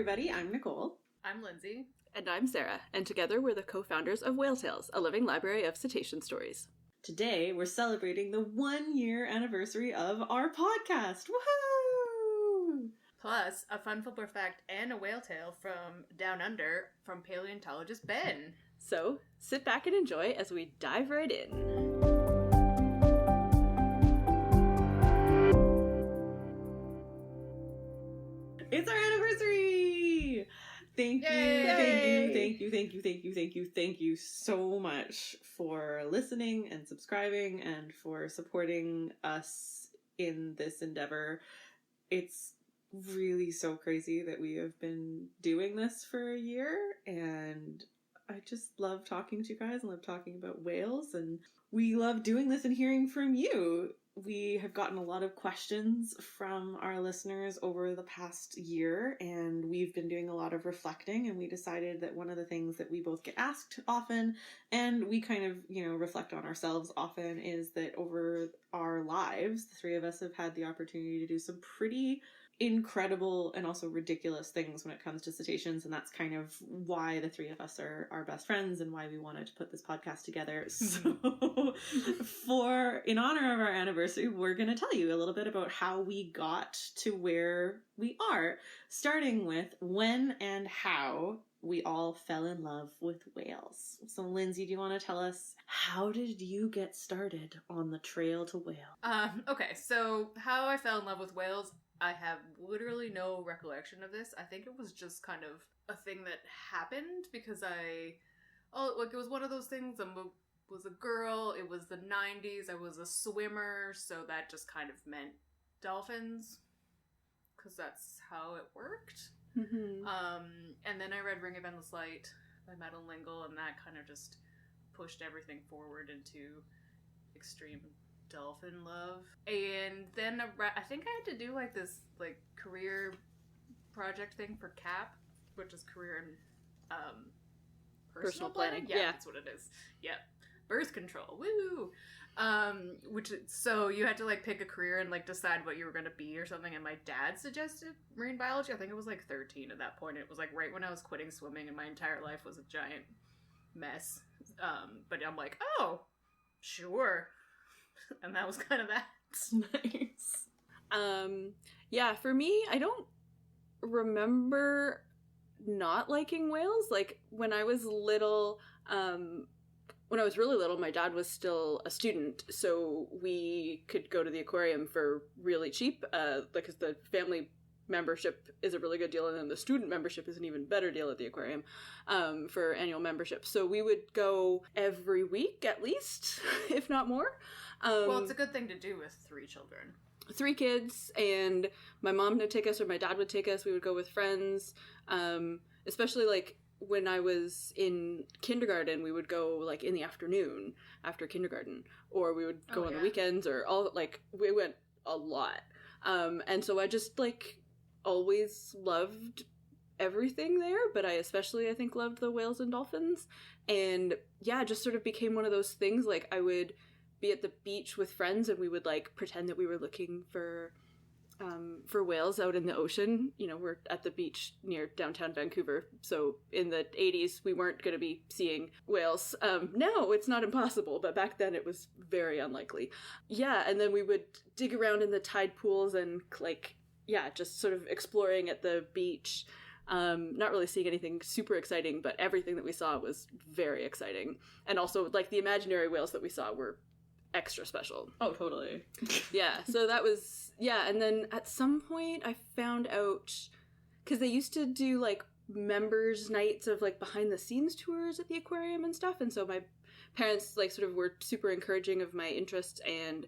everybody, I'm Nicole. I'm Lindsay. And I'm Sarah, and together we're the co-founders of Whale Tales, a living library of cetacean stories. Today we're celebrating the 1-year anniversary of our podcast. Woohoo! Plus, a fun football fact and a whale tale from Down Under from paleontologist Ben. So, sit back and enjoy as we dive right in. It's our anniversary! Thank you so much for listening and subscribing and for supporting us in this endeavor. It's really so crazy that we have been doing this for a year, and I just love talking to you guys and love talking about whales, and we love doing this and hearing from you. We have gotten a lot of questions from our listeners over the past year, and we've been doing a lot of reflecting, and we decided that one of the things that we both get asked often, and we kind of, reflect on ourselves often, is that over our lives, the three of us have had the opportunity to do some pretty incredible and also ridiculous things when it comes to cetaceans, and that's kind of why the three of us are our best friends and why we wanted to put this podcast together. So in honor of our anniversary, we're going to tell you a little bit about how we got to where we are, starting with when and how we all fell in love with whales. So Lindsay, do you want to tell us, how did you get started on the trail to whale? Okay, so how I fell in love with whales, I have literally no recollection of this. I think it was just kind of a thing that happened because it was one of those things. I was a girl. It was the 90s. I was a swimmer, so that just kind of meant dolphins because that's how it worked. Mm-hmm. And then I read Ring of Endless Light by Madeline L'Engle, and that kind of just pushed everything forward into extreme dolphin love. And then I think I had to do this career project thing for CAP, which is career in personal planning. Yeah, that's what it is. Yep. Birth control. Woo! So you had to pick a career and decide what you were going to be or something, and my dad suggested marine biology. I think I was 13 at that point. It was right when I was quitting swimming and my entire life was a giant mess. But I'm oh, sure. And that was kind of that. Nice. Yeah, for me, I don't remember not liking whales. When I was little, when I was really little, my dad was still a student, so we could go to the aquarium for really cheap, because the family membership is a really good deal, and then the student membership is an even better deal at the aquarium for annual membership. So we would go every week at least, if not more. Well, it's a good thing to do with 3 children. 3 kids, and my mom would take us or my dad would take us. We would go with friends, especially when I was in kindergarten. We would go in the afternoon after kindergarten, or we would go on the weekends, or we went a lot. And so I just always loved everything there, but I especially, I think, loved the whales and dolphins. And yeah, it just sort of became one of those things. I would be at the beach with friends, and we would pretend that we were looking for whales out in the ocean. We're at the beach near downtown Vancouver, so in the 80s we weren't going to be seeing whales. Now it's not impossible, but back then it was very unlikely. Yeah, and then we would dig around in the tide pools and just sort of exploring at the beach. Not really seeing anything super exciting, but everything that we saw was very exciting. And also the imaginary whales that we saw were extra special. Oh, totally. Yeah, so that was, and then at some point I found out, because they used to do members nights of behind the scenes tours at the aquarium and stuff, and so my parents sort of were super encouraging of my interest, and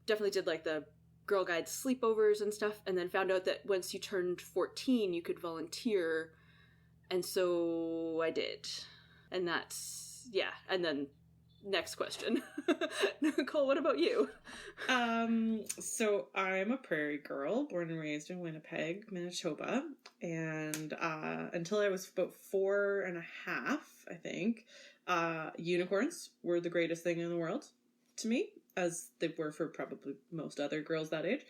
definitely did the Girl Guide sleepovers and stuff, and then found out that once you turned 14 you could volunteer, and so I did. And that's, and then next question. Nicole, what about you? So I'm a prairie girl, born and raised in Winnipeg, Manitoba, and until I was about 4.5, I think, unicorns were the greatest thing in the world to me, as they were for probably most other girls that age,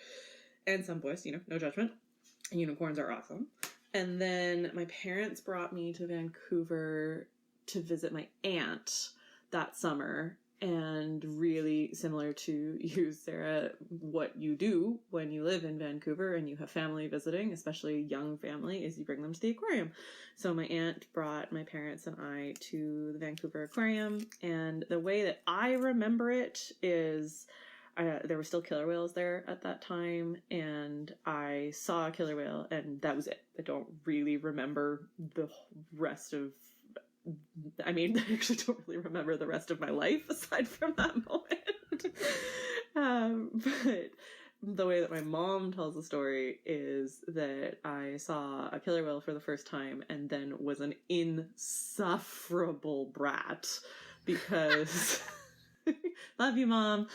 and some boys, no judgment. Unicorns are awesome. And then my parents brought me to Vancouver to visit my aunt that summer. And really similar to you, Sarah, what you do when you live in Vancouver and you have family visiting, especially young family, is you bring them to the aquarium. So my aunt brought my parents and I to the Vancouver Aquarium. And the way that I remember it is there were still killer whales there at that time. And I saw a killer whale and that was it. I don't really remember the rest of I actually don't really remember the rest of my life aside from that moment. But the way that my mom tells the story is that I saw a killer whale for the first time and then was an insufferable brat because... Love you, Mom.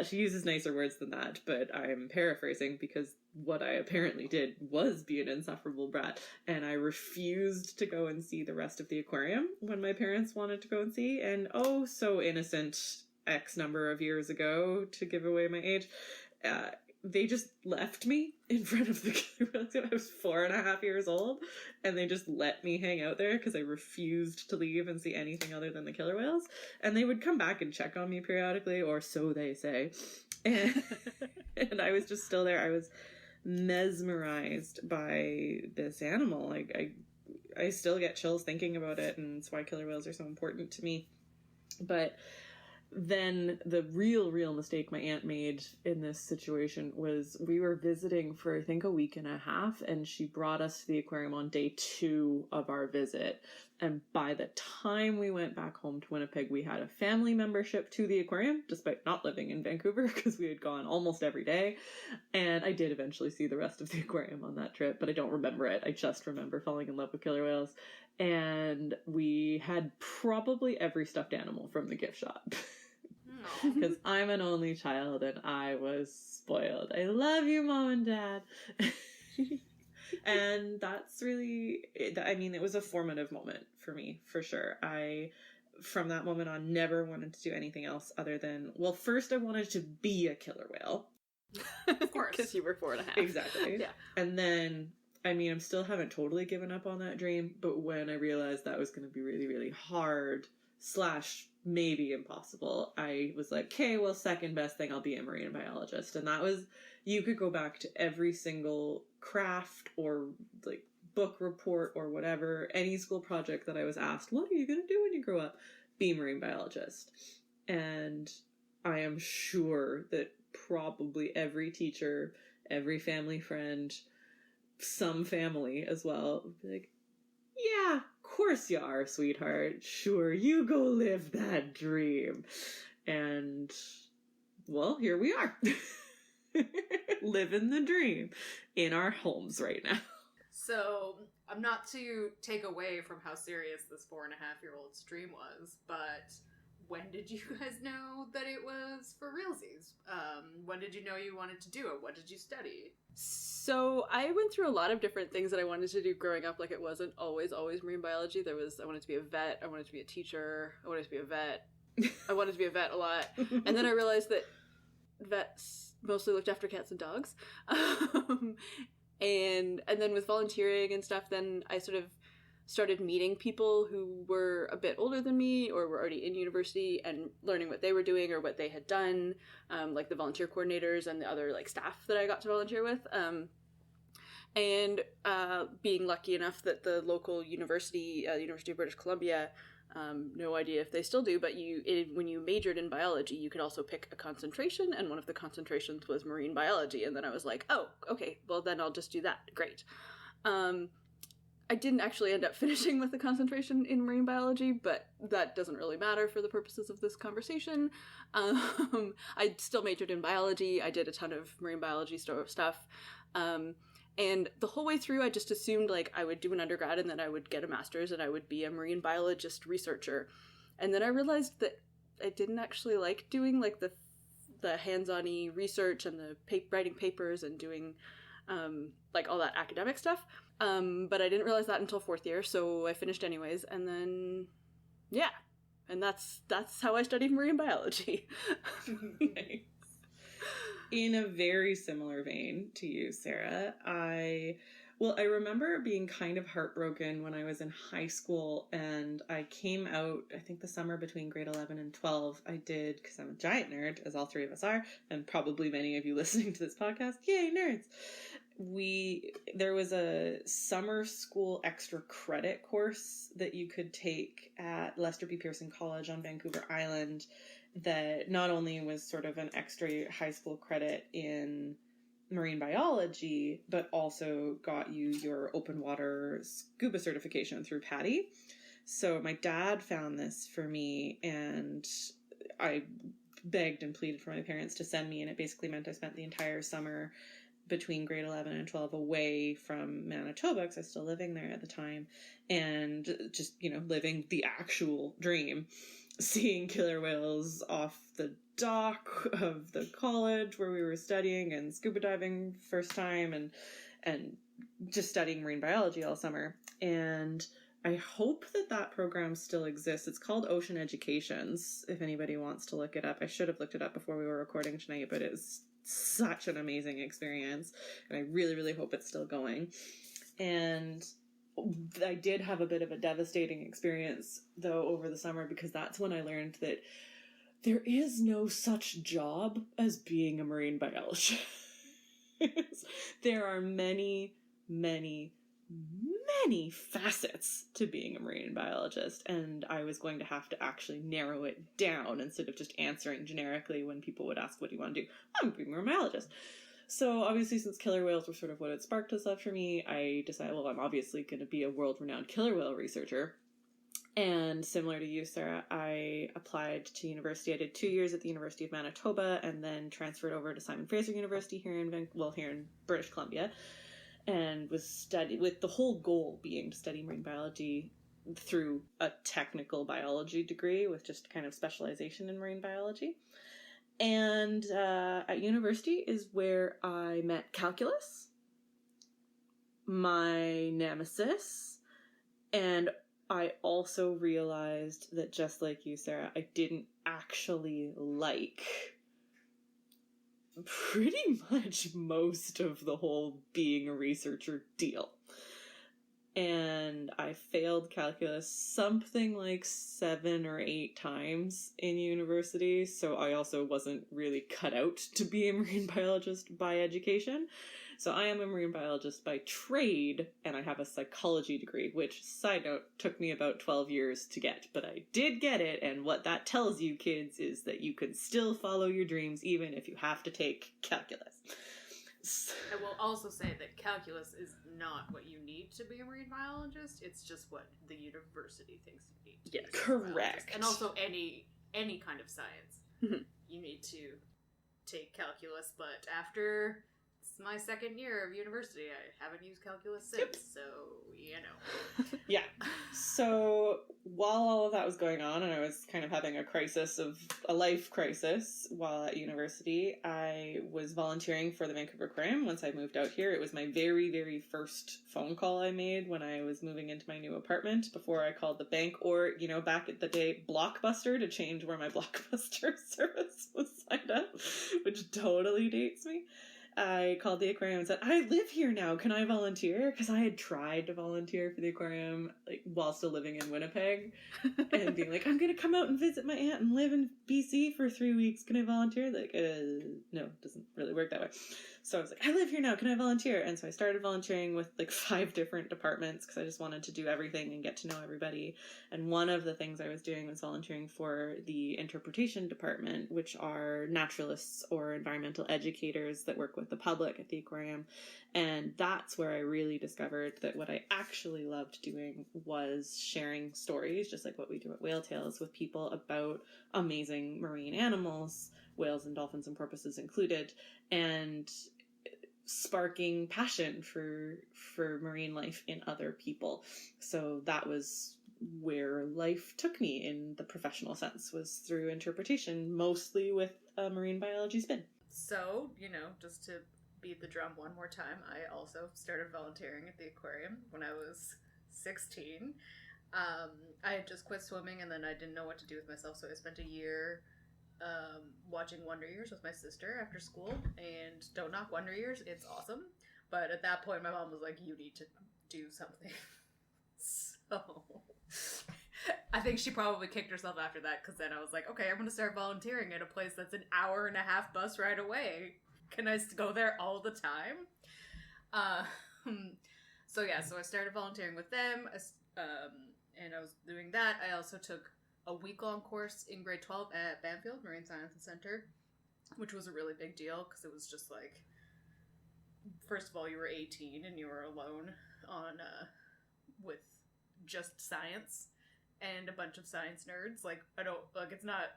She uses nicer words than that, but I'm paraphrasing because what I apparently did was be an insufferable brat, and I refused to go and see the rest of the aquarium when my parents wanted to go and see, and oh, so innocent X number of years ago, to give away my age, they just left me in front of the killer whales. I was 4.5 years old, and they just let me hang out there because I refused to leave and see anything other than the killer whales. And they would come back and check on me periodically, or so they say. And I was just still there. I was mesmerized by this animal. I still get chills thinking about it, and it's why killer whales are so important to me. But then the real mistake my aunt made in this situation was we were visiting for I think a week and a half, and she brought us to the aquarium on day 2 of our visit. And by the time we went back home to Winnipeg, we had a family membership to the aquarium, despite not living in Vancouver, because we had gone almost every day. And I did eventually see the rest of the aquarium on that trip, but I don't remember it. I just remember falling in love with killer whales. And we had probably every stuffed animal from the gift shop. Because I'm an only child and I was spoiled. I love you, Mom and Dad. And that's really, it was a formative moment for me, for sure. From that moment on, never wanted to do anything else other than, well, first I wanted to be a killer whale. Of course. Because you were 4.5. Exactly. Yeah. And then, I'm still haven't totally given up on that dream, but when I realized that was going to be really, really hard / maybe impossible, I was like, okay, well, second best thing, I'll be a marine biologist. And that was, you could go back to every single craft or like book report or whatever, any school project that I was asked, what are you going to do when you grow up? Be a marine biologist. And I am sure that probably every teacher, every family friend, some family as well, would be like, yeah, of course you are, sweetheart. Sure, you go live that dream. And, well, here we are. Living the dream in our homes right now. So, I'm not to take away from how serious this 4.5-year-old's dream was, but when did you guys know that it was for realsies? When did you know you wanted to do it? What did you study? So I went through a lot of different things that I wanted to do growing up. Like, it wasn't always marine biology. I wanted to be a vet. I wanted to be a teacher. I wanted to be a vet. I wanted to be a vet a lot. And then I realized that vets mostly looked after cats and dogs. And then with volunteering and stuff, then I sort of started meeting people who were a bit older than me or were already in university and learning what they were doing or what they had done, like the volunteer coordinators and the other like staff that I got to volunteer with. And being lucky enough that the local university, the University of British Columbia, no idea if they still do, but when you majored in biology, you could also pick a concentration, and one of the concentrations was marine biology. And then I was like, oh, okay, well then I'll just do that. Great. I didn't actually end up finishing with a concentration in marine biology, but that doesn't really matter for the purposes of this conversation. I still majored in biology. I did a ton of marine biology stuff. And the whole way through, I just assumed like I would do an undergrad and then I would get a master's and I would be a marine biologist researcher. And then I realized that I didn't actually like doing like the hands-on-y research and the writing papers and doing like all that academic stuff. But I didn't realize that until 4th year, so I finished anyways, and then, yeah. And that's how I studied marine biology. Nice. In a very similar vein to you, Sarah, I Well, I remember being kind of heartbroken when I was in high school and I came out, I think the summer between grade 11 and 12, I did, because I'm a giant nerd, as all three of us are, and probably many of you listening to this podcast, yay, nerds! There was a summer school extra credit course that you could take at Lester B. Pearson College on Vancouver Island that not only was sort of an extra high school credit in marine biology, but also got you your open water scuba certification through PADI. So my dad found this for me, and I begged and pleaded for my parents to send me, and it basically meant I spent the entire summer between grade 11 and 12 away from Manitoba, because I was still living there at the time, and just, living the actual dream, seeing killer whales off the dock of the college where we were studying, and scuba diving first time, and just studying marine biology all summer. And I hope that program still exists. It's called Ocean Educations, if anybody wants to look it up. I should have looked it up before we were recording tonight, but it's such an amazing experience, and I really, really hope it's still going. And I did have a bit of a devastating experience, though, over the summer, because that's when I learned that there is no such job as being a marine biologist. There are many, many, many facets to being a marine biologist, and I was going to have to actually narrow it down instead of just answering generically when people would ask, what do you want to do? I'm being a marine biologist. So obviously, since killer whales were sort of what had sparked this up for me, I decided, well, I'm obviously going to be a world-renowned killer whale researcher. And similar to you, Sarah, I applied to university. I did 2 years at the University of Manitoba and then transferred over to Simon Fraser University here in British Columbia, and was studying with the whole goal being to study marine biology through a technical biology degree with just kind of specialization in marine biology. And at university is where I met calculus, my nemesis, and I also realized that, just like you, Sarah, I didn't actually like pretty much most of the whole being a researcher deal. And I failed calculus something like 7 or 8 times in university, so I also wasn't really cut out to be a marine biologist by education. So I am a marine biologist by trade, and I have a psychology degree, which, side note, took me about 12 years to get, but I did get it, and what that tells you, kids, is that you can still follow your dreams even if you have to take calculus. I will also say that calculus is not what you need to be a marine biologist. It's just what the university thinks you need to be a marine biologist. And also any kind of science. Mm-hmm. You need to take calculus, but after my second year of university, I haven't used calculus since, so, Yeah. So, while all of that was going on, and I was kind of having a life crisis while at university, I was volunteering for the Vancouver Aquarium once I moved out here. It was my very, very first phone call I made when I was moving into my new apartment, before I called the bank, or, back at the day, Blockbuster, to change where my Blockbuster service was signed up, which totally dates me. I called the aquarium and said, I live here now, can I volunteer? Because I had tried to volunteer for the aquarium while still living in Winnipeg, and being like, I'm going to come out and visit my aunt and live in BC for 3 weeks, can I volunteer? No, it doesn't really work that way. So I was like, I live here now, can I volunteer? And so I started volunteering with 5 different departments, because I just wanted to do everything and get to know everybody. And one of the things I was doing was volunteering for the interpretation department, which are naturalists or environmental educators that work with the public at the aquarium. And that's where I really discovered that what I actually loved doing was sharing stories, just like what we do at Whale Tales, with people about amazing marine animals, whales and dolphins and porpoises included, and sparking passion for marine life in other people. So that was where life took me in the professional sense, was through interpretation, mostly with a marine biology spin. So, just to beat the drum one more time, I also started volunteering at the aquarium when I was 16. I had just quit swimming, and then I didn't know what to do with myself, so I spent a year watching Wonder Years with my sister after school. And don't knock Wonder Years, it's awesome. But at that point, my mom was like, you need to do something. So I think she probably kicked herself after that, because then I was like, okay, I'm going to start volunteering at a place that's an 1.5-hour bus ride away. Can I go there all the time? So I started volunteering with them, and I was doing that. I also took a week-long course in grade 12 at Banfield Marine Sciences Center, which was a really big deal, because it was just like, first of all, you were 18 and you were alone on with just science and a bunch of science nerds. Like,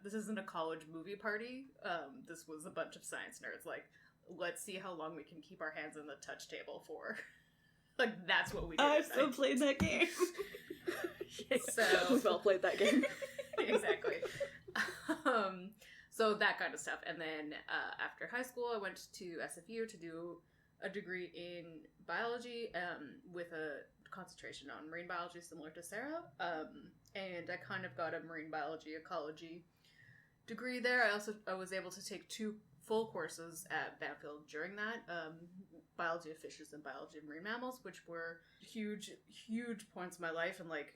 this isn't a college movie party. This was a bunch of science nerds. Like, let's see how long we can keep our hands on the touch table for. Like, that's what we did. I've still played that game. So we've all played that game. Exactly. So that kind of stuff. And then after high school, I went to SFU to do a degree in biology with a concentration on marine biology, similar to Sarah. And I kind of got a marine biology ecology degree there. I was able to take 2 full courses at Banfield during that, biology of fishes and biology of marine mammals, which were huge points in my life, and like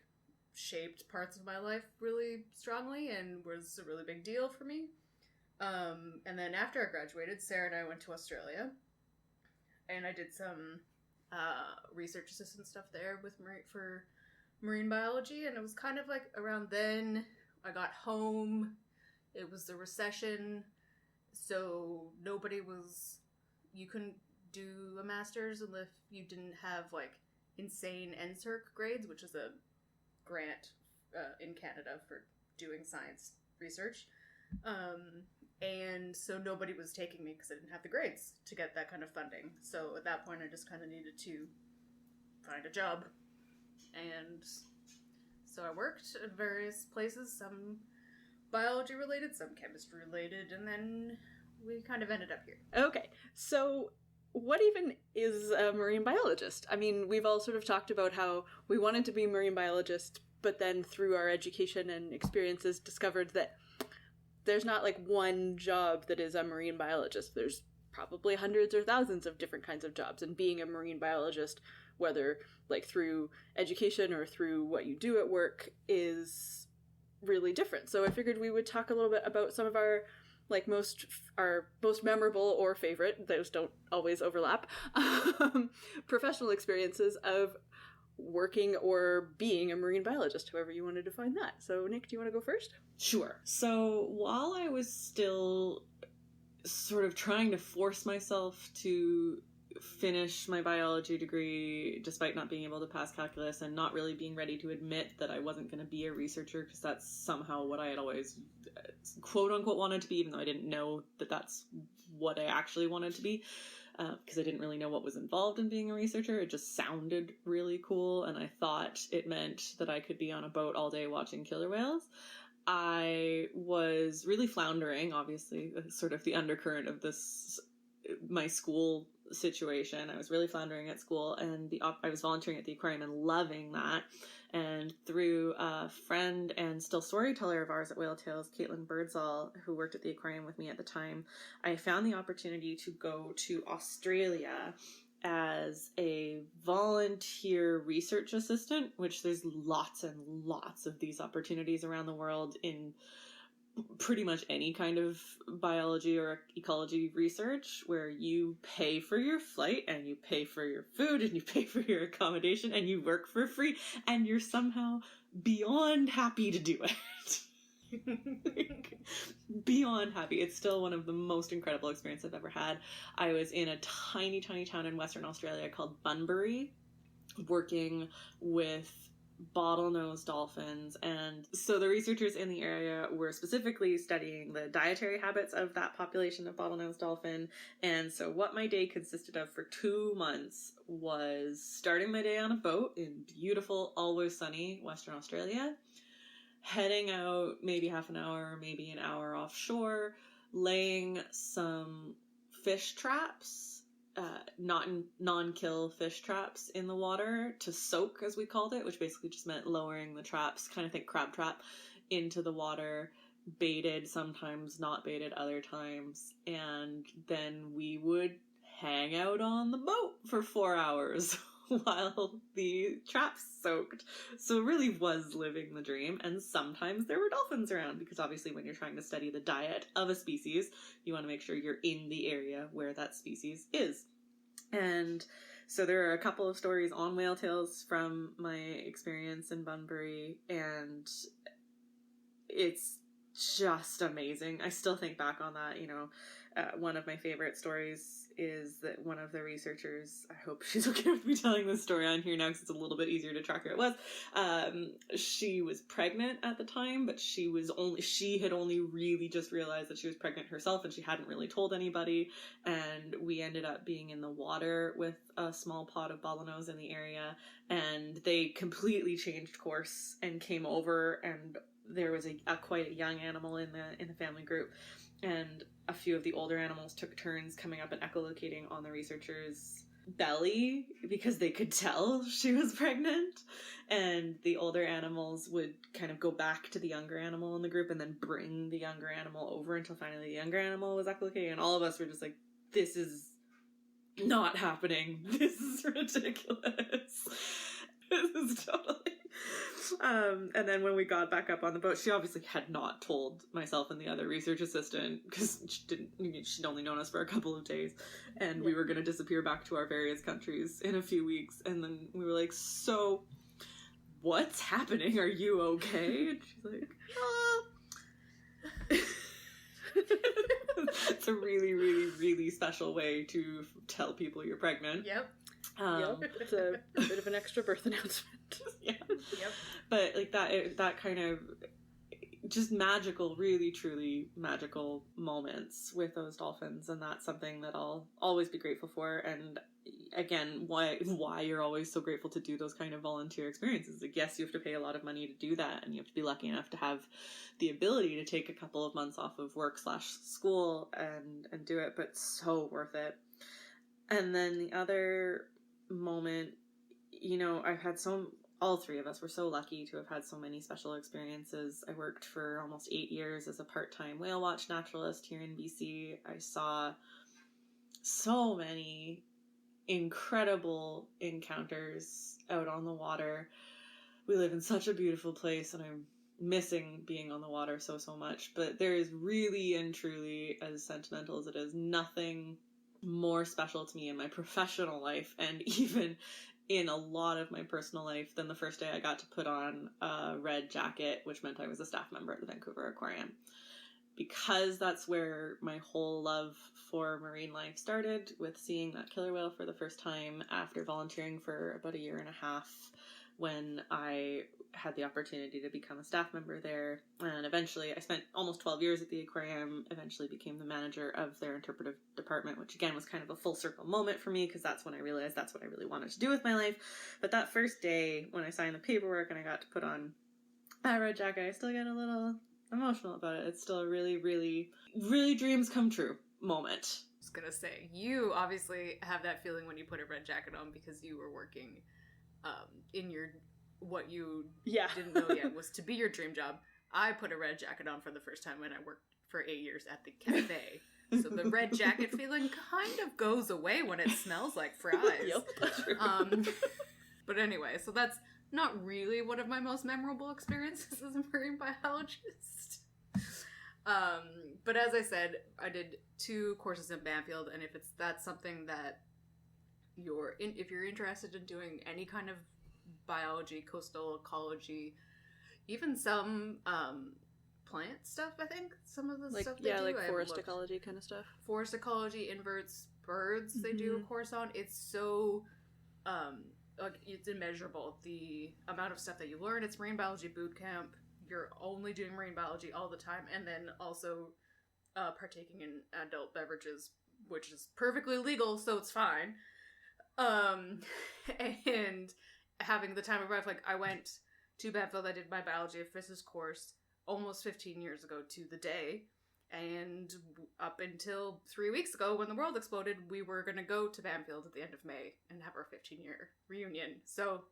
shaped parts of my life really strongly, and was a really big deal for me. And then after I graduated, Sarah and I went to Australia, and I did some research assistant stuff there for marine biology. And it was kind of like around then I got home. It was the recession, so you couldn't do a master's if you didn't have like insane NSERC grades, which is a grant in Canada for doing science research. And so nobody was taking me because I didn't have the grades to get that kind of funding. So at that point, I just kind of needed to find a job. And so I worked at various places, some biology related, some chemistry related, and then we kind of ended up here. Okay, so what even is a marine biologist? I mean, we've all sort of talked about how we wanted to be marine biologists, but then through our education and experiences discovered that there's not like one job that is a marine biologist. There's probably hundreds or thousands of different kinds of jobs, and being a marine biologist, whether like through education or through what you do at work, is really different. So I figured we would talk a little bit about some of our most memorable or favorite, those don't always overlap, professional experiences of working or being a marine biologist, however you want to define that. So Nick, do you want to go first? Sure. So while I was still sort of trying to force myself to finish my biology degree, despite not being able to pass calculus and not really being ready to admit that I wasn't going to be a researcher, because that's somehow what I had always quote unquote wanted to be, even though I didn't know that that's what I actually wanted to be, because I didn't really know what was involved in being a researcher. It just sounded really cool, and I thought it meant that I could be on a boat all day watching killer whales. I was really floundering, obviously, sort of the undercurrent of this, my school situation. I was really floundering at school, and I was volunteering at the aquarium and loving that. And through a friend and still storyteller of ours at Whale Tales, Caitlin Birdsall, who worked at the aquarium with me at the time, I found the opportunity to go to Australia as a volunteer research assistant, which there's lots and lots of these opportunities around the world in pretty much any kind of biology or ecology research, where you pay for your flight and you pay for your food and you pay for your accommodation and you work for free and you're somehow beyond happy to do it. Beyond happy. It's still one of the most incredible experiences I've ever had. I was in a tiny, tiny town in Western Australia called Bunbury, working with bottlenose dolphins, and so the researchers in the area were specifically studying the dietary habits of that population of bottlenose dolphin. And so what my day consisted of for 2 months was starting my day on a boat in beautiful, always sunny Western Australia, heading out maybe half an hour, maybe an hour offshore, laying some fish traps, non-kill fish traps in the water to soak, as we called it, which basically just meant lowering the traps, kind of think crab trap, into the water, baited, sometimes not baited other times, and then we would hang out on the boat for 4 hours while the trap's soaked. So it really was living the dream. And sometimes there were dolphins around, because obviously when you're trying to study the diet of a species, you want to make sure you're in the area where that species is. And so there are a couple of stories on whale tails from my experience in Bunbury, and it's just amazing. I still think back on that, you know. One of my favorite stories is that one of the researchers, I hope she's okay with me telling this story on here now because it's a little bit easier to track who it was. She was pregnant at the time, but she had only really just realized that she was pregnant herself, and she hadn't really told anybody. And we ended up being in the water with a small pod of bottlenose in the area, and they completely changed course and came over, and there was quite a young animal in the family group, and a few of the older animals took turns coming up and echolocating on the researcher's belly because they could tell she was pregnant, and the older animals would kind of go back to the younger animal in the group and then bring the younger animal over until finally the younger animal was echolocating, and all of us were just like, this is not happening. This is ridiculous. This is totally... and then when we got back up on the boat, she obviously had not told myself and the other research assistant, because she'd only known us for a couple of days, and we were going to disappear back to our various countries in a few weeks. And then we were like, so what's happening? Are you okay? And she's like, it's a really, really, really special way to tell people you're pregnant. Yep. It's a bit of an extra birth announcement. Yeah. Yep. But like that kind of just magical, really truly magical moments with those dolphins, and that's something that I'll always be grateful for. And again, why you're always so grateful to do those kind of volunteer experiences. Like, yes, you have to pay a lot of money to do that, and you have to be lucky enough to have the ability to take a couple of months off of work/school and do it, but so worth it. And then the other moment, you know, all three of us were so lucky to have had so many special experiences. I worked for almost 8 years as a part-time whale watch naturalist here in BC. I saw so many incredible encounters out on the water. We live in such a beautiful place, and I'm missing being on the water so much. But there is really and truly, as sentimental as it is, nothing more special to me in my professional life, and even in a lot of my personal life, than the first day I got to put on a red jacket, which meant I was a staff member at the Vancouver Aquarium. Because that's where my whole love for marine life started, with seeing that killer whale for the first time after volunteering for about 1.5 years, when I had the opportunity to become a staff member there. And eventually, I spent almost 12 years at the aquarium, eventually became the manager of their interpretive department, which again was kind of a full circle moment for me, because that's when I realized that's what I really wanted to do with my life. But that first day when I signed the paperwork and I got to put on a red jacket, I still get a little emotional about it. It's still a really, really, really dreams come true moment. I was gonna say, you obviously have that feeling when you put a red jacket on, because you were working in your, what you didn't know yet was to be your dream job. I put a red jacket on for the first time when I worked for 8 years at the cafe. So the red jacket feeling kind of goes away when it smells like fries. Yep, that's true. But anyway, so that's not really one of my most memorable experiences as a marine biologist. But as I said, I did 2 courses in Banfield, and if that's something that if you're interested in doing any kind of biology, coastal ecology, even some plant stuff, I think some of the stuff they do, like forest ecology kind of stuff. Forest ecology, inverts, birds, they do a course on. It's so it's immeasurable, the amount of stuff that you learn. It's marine biology boot camp. You're only doing marine biology all the time, and then also partaking in adult beverages, which is perfectly legal, so it's fine. And having the time of life. Like, I went to Banfield, I did my biology of physics course almost 15 years ago to the day, and up until 3 weeks ago when the world exploded, we were going to go to Banfield at the end of May and have our 15-year reunion. So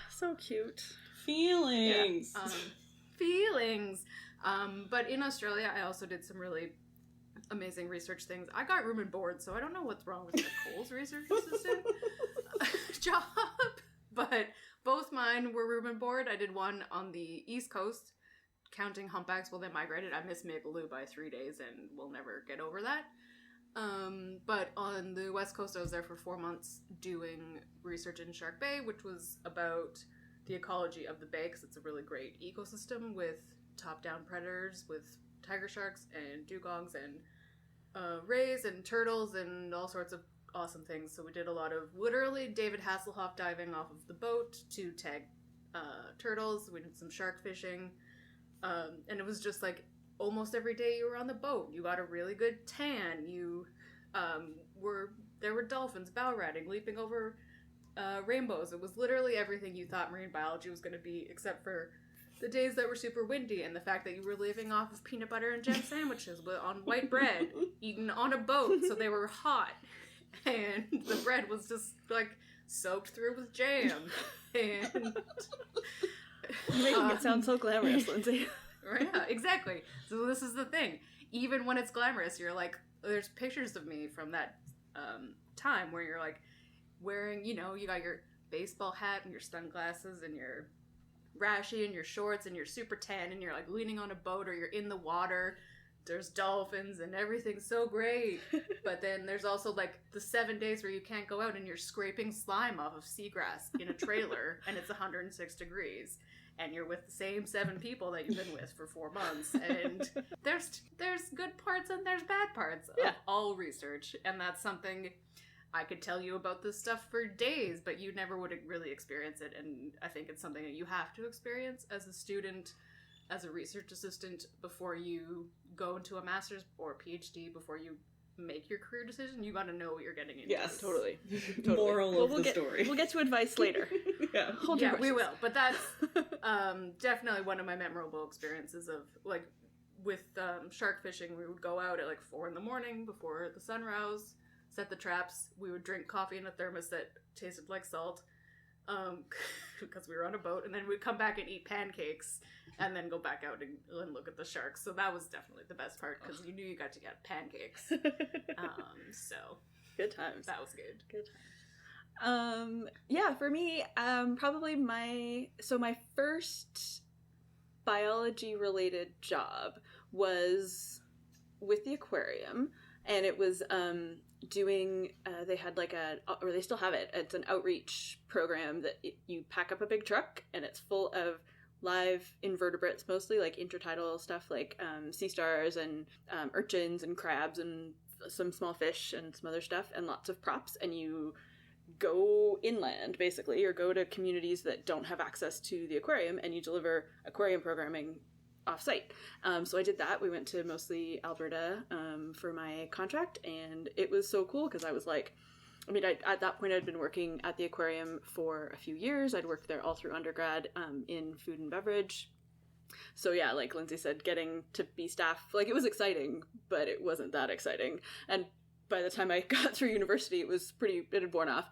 so cute. Feelings. Feelings. But in Australia, I also did some really amazing research things. I got room and board, so I don't know what's wrong with Nicole's research assistant job. But both mine were room and board. I did one on the East Coast, counting humpbacks while they migrated. I missed Maple by 3 days and will never get over that. But on the West Coast, I was there for 4 months doing research in Shark Bay, which was about the ecology of the bay, because it's a really great ecosystem with top-down predators, with tiger sharks and dugongs and rays and turtles and all sorts of awesome things. So we did a lot of literally David Hasselhoff diving off of the boat to tag turtles. We did some shark fishing, and it was just like almost every day you were on the boat. You got a really good tan. You there were dolphins bow ratting, leaping over rainbows. It was literally everything you thought marine biology was going to be, except for the days that were super windy and the fact that you were living off of peanut butter and jam sandwiches on white bread, eaten on a boat, so they were hot. And the bread was just, like, soaked through with jam. And You're making it sound so glamorous, Lindsay. Yeah, exactly. So this is the thing. Even when it's glamorous, you're like, there's pictures of me from that time where you're, like, wearing, you know, you got your baseball hat and your sunglasses and your rashy and your shorts and you're super tan and you're, like, leaning on a boat or you're in the water. There's dolphins and everything's so great. But then there's also, like, the 7 days where you can't go out and you're scraping slime off of seagrass in a trailer and it's 106 degrees. And you're with the same 7 people that you've been with for 4 months. And there's good parts and there's bad parts of all research. And that's something I could tell you about this stuff for days, but you never would really experience it. And I think it's something that you have to experience as a student, as a research assistant, before you go into a master's or PhD, before you make your career decision. You got to know what you're getting into. Yes, totally. Moral of the story. We'll get to advice later. Yeah, we will. But that's definitely one of my memorable experiences of, like, with shark fishing. We would go out at like 4 a.m. before the sun rose, set the traps. We would drink coffee in a thermos that tasted like salt, because we were on a boat, and then we'd come back and eat pancakes and then go back out and look at the sharks. So that was definitely the best part, because you knew you got to get pancakes. So good times. That was good. Good times. Yeah, for me, probably my first biology related job was with the aquarium, and it was doing they had like or they still have it, it's an outreach program that you pack up a big truck and it's full of live invertebrates, mostly like intertidal stuff like sea stars and urchins and crabs and some small fish and some other stuff, and lots of props, and you go inland basically, or go to communities that don't have access to the aquarium, and you deliver aquarium programming off-site. So I did that. We went to mostly Alberta for my contract, and it was so cool because I was like, I mean, at that point I'd been working at the aquarium for a few years. I'd worked there all through undergrad in food and beverage. So yeah, like Lindsay said, getting to be staff, like, it was exciting, but it wasn't that exciting. And by the time I got through university, it had worn off.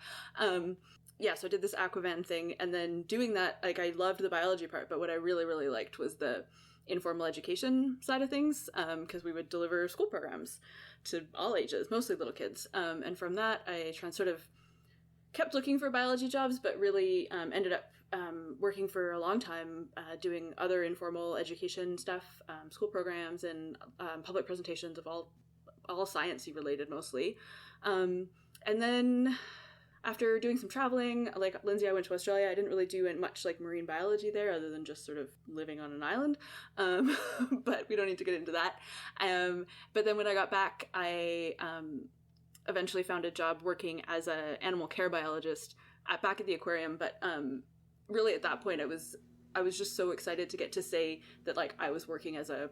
Yeah, so I did this Aquavan thing, and then doing that, like, I loved the biology part, but what I really, really liked was the informal education side of things, because we would deliver school programs to all ages, mostly little kids. And from that, I sort of kept looking for biology jobs, but really ended up working for a long time doing other informal education stuff, school programs, and public presentations of all science-y related mostly. And then after doing some traveling, like Lindsay, I went to Australia. I didn't really do much like marine biology there, other than just sort of living on an island. But we don't need to get into that. But then when I got back, I eventually found a job working as an animal care biologist back at the aquarium. But really at that point, I was just so excited to get to say that, like, I was working as an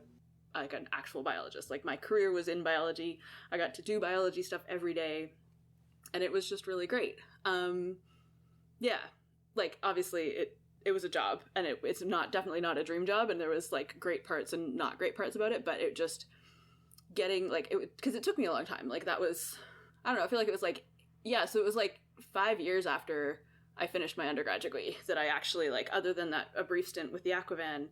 actual biologist. Like, my career was in biology. I got to do biology stuff every day. And it was just really great. Yeah, like, obviously it was a job, and it's definitely not a dream job, and there was, like, great parts and not great parts about it, but it just getting, like, because it took me a long time. Like, that was, I don't know, I feel like it was, like, yeah, so it was, like, 5 years after I finished my undergrad degree that I actually, like, other than that, a brief stint with the Aquavan,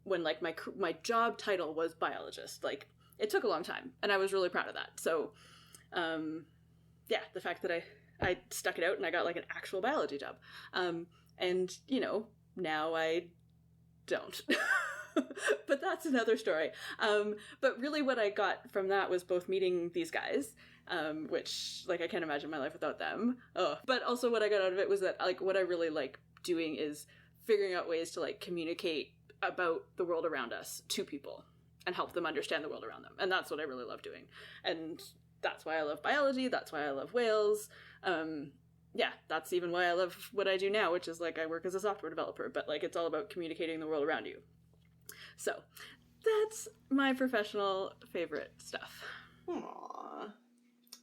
when, like, my job title was biologist, like, it took a long time, and I was really proud of that. So, yeah, the fact that I stuck it out and I got like an actual biology job. And, you know, now I don't. But that's another story. But really what I got from that was both meeting these guys, which, like, I can't imagine my life without them. Oh, but also what I got out of it was that, like, what I really like doing is figuring out ways to, like, communicate about the world around us to people and help them understand the world around them. And that's what I really love doing. And that's why I love biology. That's why I love whales. Yeah, that's even why I love what I do now, which is, like, I work as a software developer, but, like, it's all about communicating the world around you. So, that's my professional favorite stuff. Aww.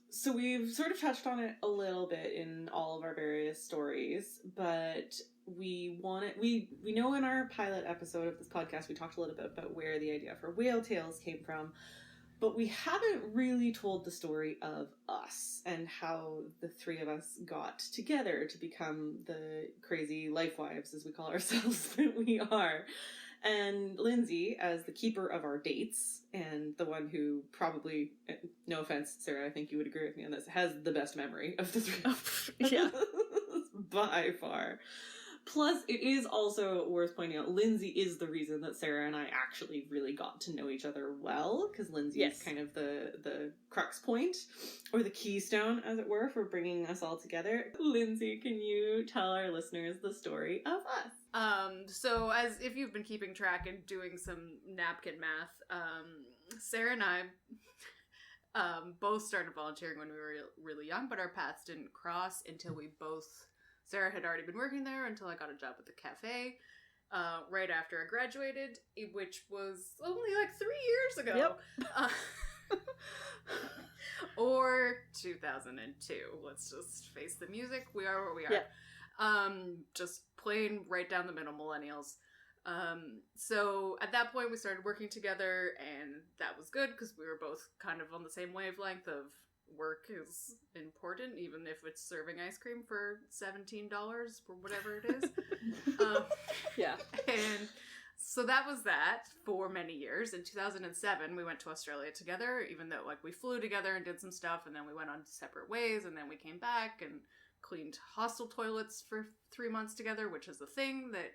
So we've sort of touched on it a little bit in all of our various stories, but we know in our pilot episode of this podcast we talked a little bit about where the idea for Whale Tales came from, but we haven't really told the story of us and how the three of us got together to become the crazy lifewives, as we call ourselves, that we are. And Lindsay, as the keeper of our dates, and the one who probably, no offense, Sarah, I think you would agree with me on this, has the best memory of the three of us. Yeah. By far. Plus, it is also worth pointing out, Lindsay is the reason that Sarah and I actually really got to know each other well, because Lindsay is kind of the crux point, or the keystone, as it were, for bringing us all together. Lindsay, can you tell our listeners the story of us? So as if you've been keeping track and doing some napkin math, Sarah and I both started volunteering when we were really young, but our paths didn't cross until Sarah had already been working there until I got a job at the cafe, right after I graduated, which was only like 3 years ago. Yep. Or 2002. Let's just face the music. We are where we are. Yeah. Just plain right down the middle millennials. So at that point we started working together, and that was good because we were both kind of on the same wavelength of work is important, even if it's serving ice cream for $17 for whatever it is. Yeah. And so that was that for many years. In 2007, we went to Australia together, even though, like, we flew together and did some stuff, and then we went on separate ways, and then we came back and cleaned hostel toilets for 3 months together, which is a thing that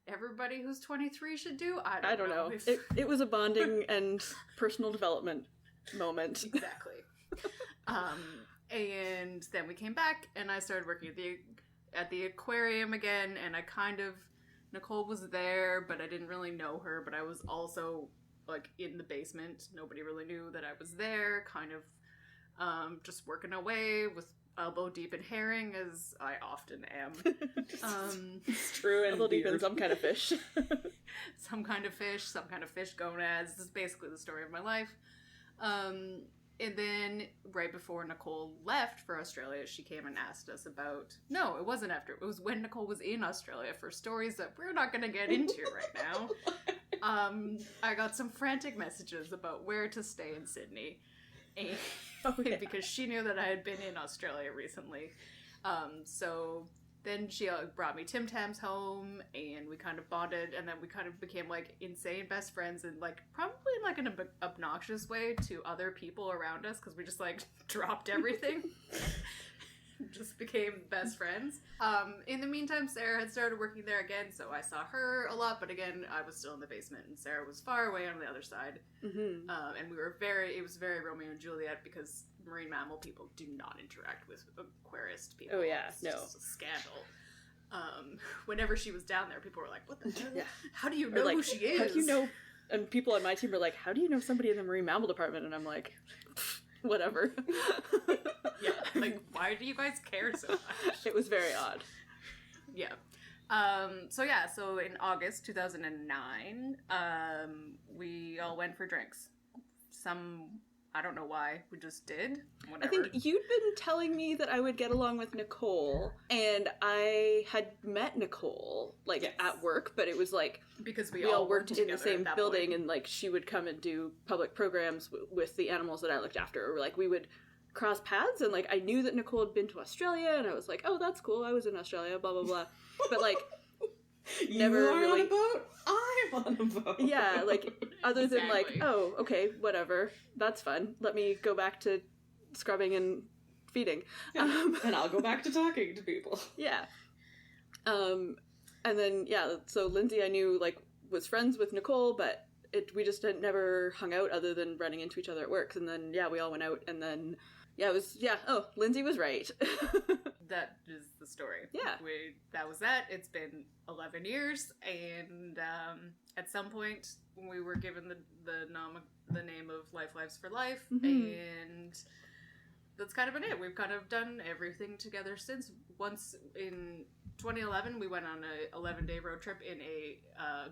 everybody who's 23 should do. I don't know. It was a bonding and personal development moment. Exactly. And then we came back, and I started working at the aquarium again, and Nicole was there, but I didn't really know her, but I was also, like, in the basement. Nobody really knew that I was there, kind of, just working away with elbow deep in herring, as I often am. It's true, and elbow deep in some kind of fish. Some kind of fish gonads. This is basically the story of my life. And then, right before Nicole left for Australia, she came and asked us about... No, it wasn't after. It was when Nicole was in Australia for stories that we're not going to get into right now. I got some frantic messages about where to stay in Sydney. And, because she knew that I had been in Australia recently. So... Then she brought me Tim Tams home, and we kind of bonded, and then we kind of became, like, insane best friends, and, like, probably in, like, an obnoxious way to other people around us, because we just, like, dropped everything. Just became best friends. In the meantime, Sarah had started working there again, so I saw her a lot, but again, I was still in the basement, and Sarah was far away on the other side. Mm-hmm. And it was very Romeo and Juliet, because marine mammal people do not interact with aquarist people. Oh yeah, it's just a scandal. Whenever she was down there, people were like, what the hell? Yeah. How do you know who she is? How do you know? And people on my team were like, how do you know somebody in the marine mammal department? And I'm like, whatever. Yeah, like, why do you guys care so much? It was very odd. Yeah. So in August 2009, we all went for drinks. I don't know why, we just did. Whatever. I think you'd been telling me that I would get along with Nicole, and I had met Nicole, like, at work, but it was like... Because we all worked in the same building, and, like, she would come and do public programs with the animals that I looked after, or, like, we would cross paths, and, like, I knew that Nicole had been to Australia, and I was like, oh, that's cool, I was in Australia, blah, blah, blah. But, like, never you are really on a boat. I'm on a boat. Yeah, like other than like, Exactly. oh, okay, whatever, that's fun. Let me go back to scrubbing and feeding. Yeah. And I'll go back to talking to people. Yeah. And then so Lindsay I knew like was friends with Nicole, but we just had never hung out other than running into each other at work. And then we all went out, and then Lindsay was right. That is the story. Yeah. That was that. It's been 11 years, and at some point we were given the name of Lives for Life, and that's kind of been it. We've kind of done everything together since. Once in 2011, we went on a 11-day road trip in a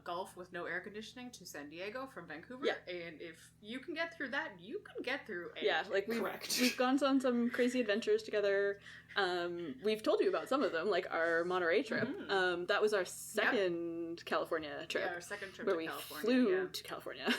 Gulf with no air conditioning to San Diego from Vancouver. Yeah. And if you can get through that, you can get through anything. Yeah, like we've gone on some crazy adventures together. We've told you about some of them, like our Monterey trip. That was our second California trip. Yeah, our second trip where to we California. flew to California.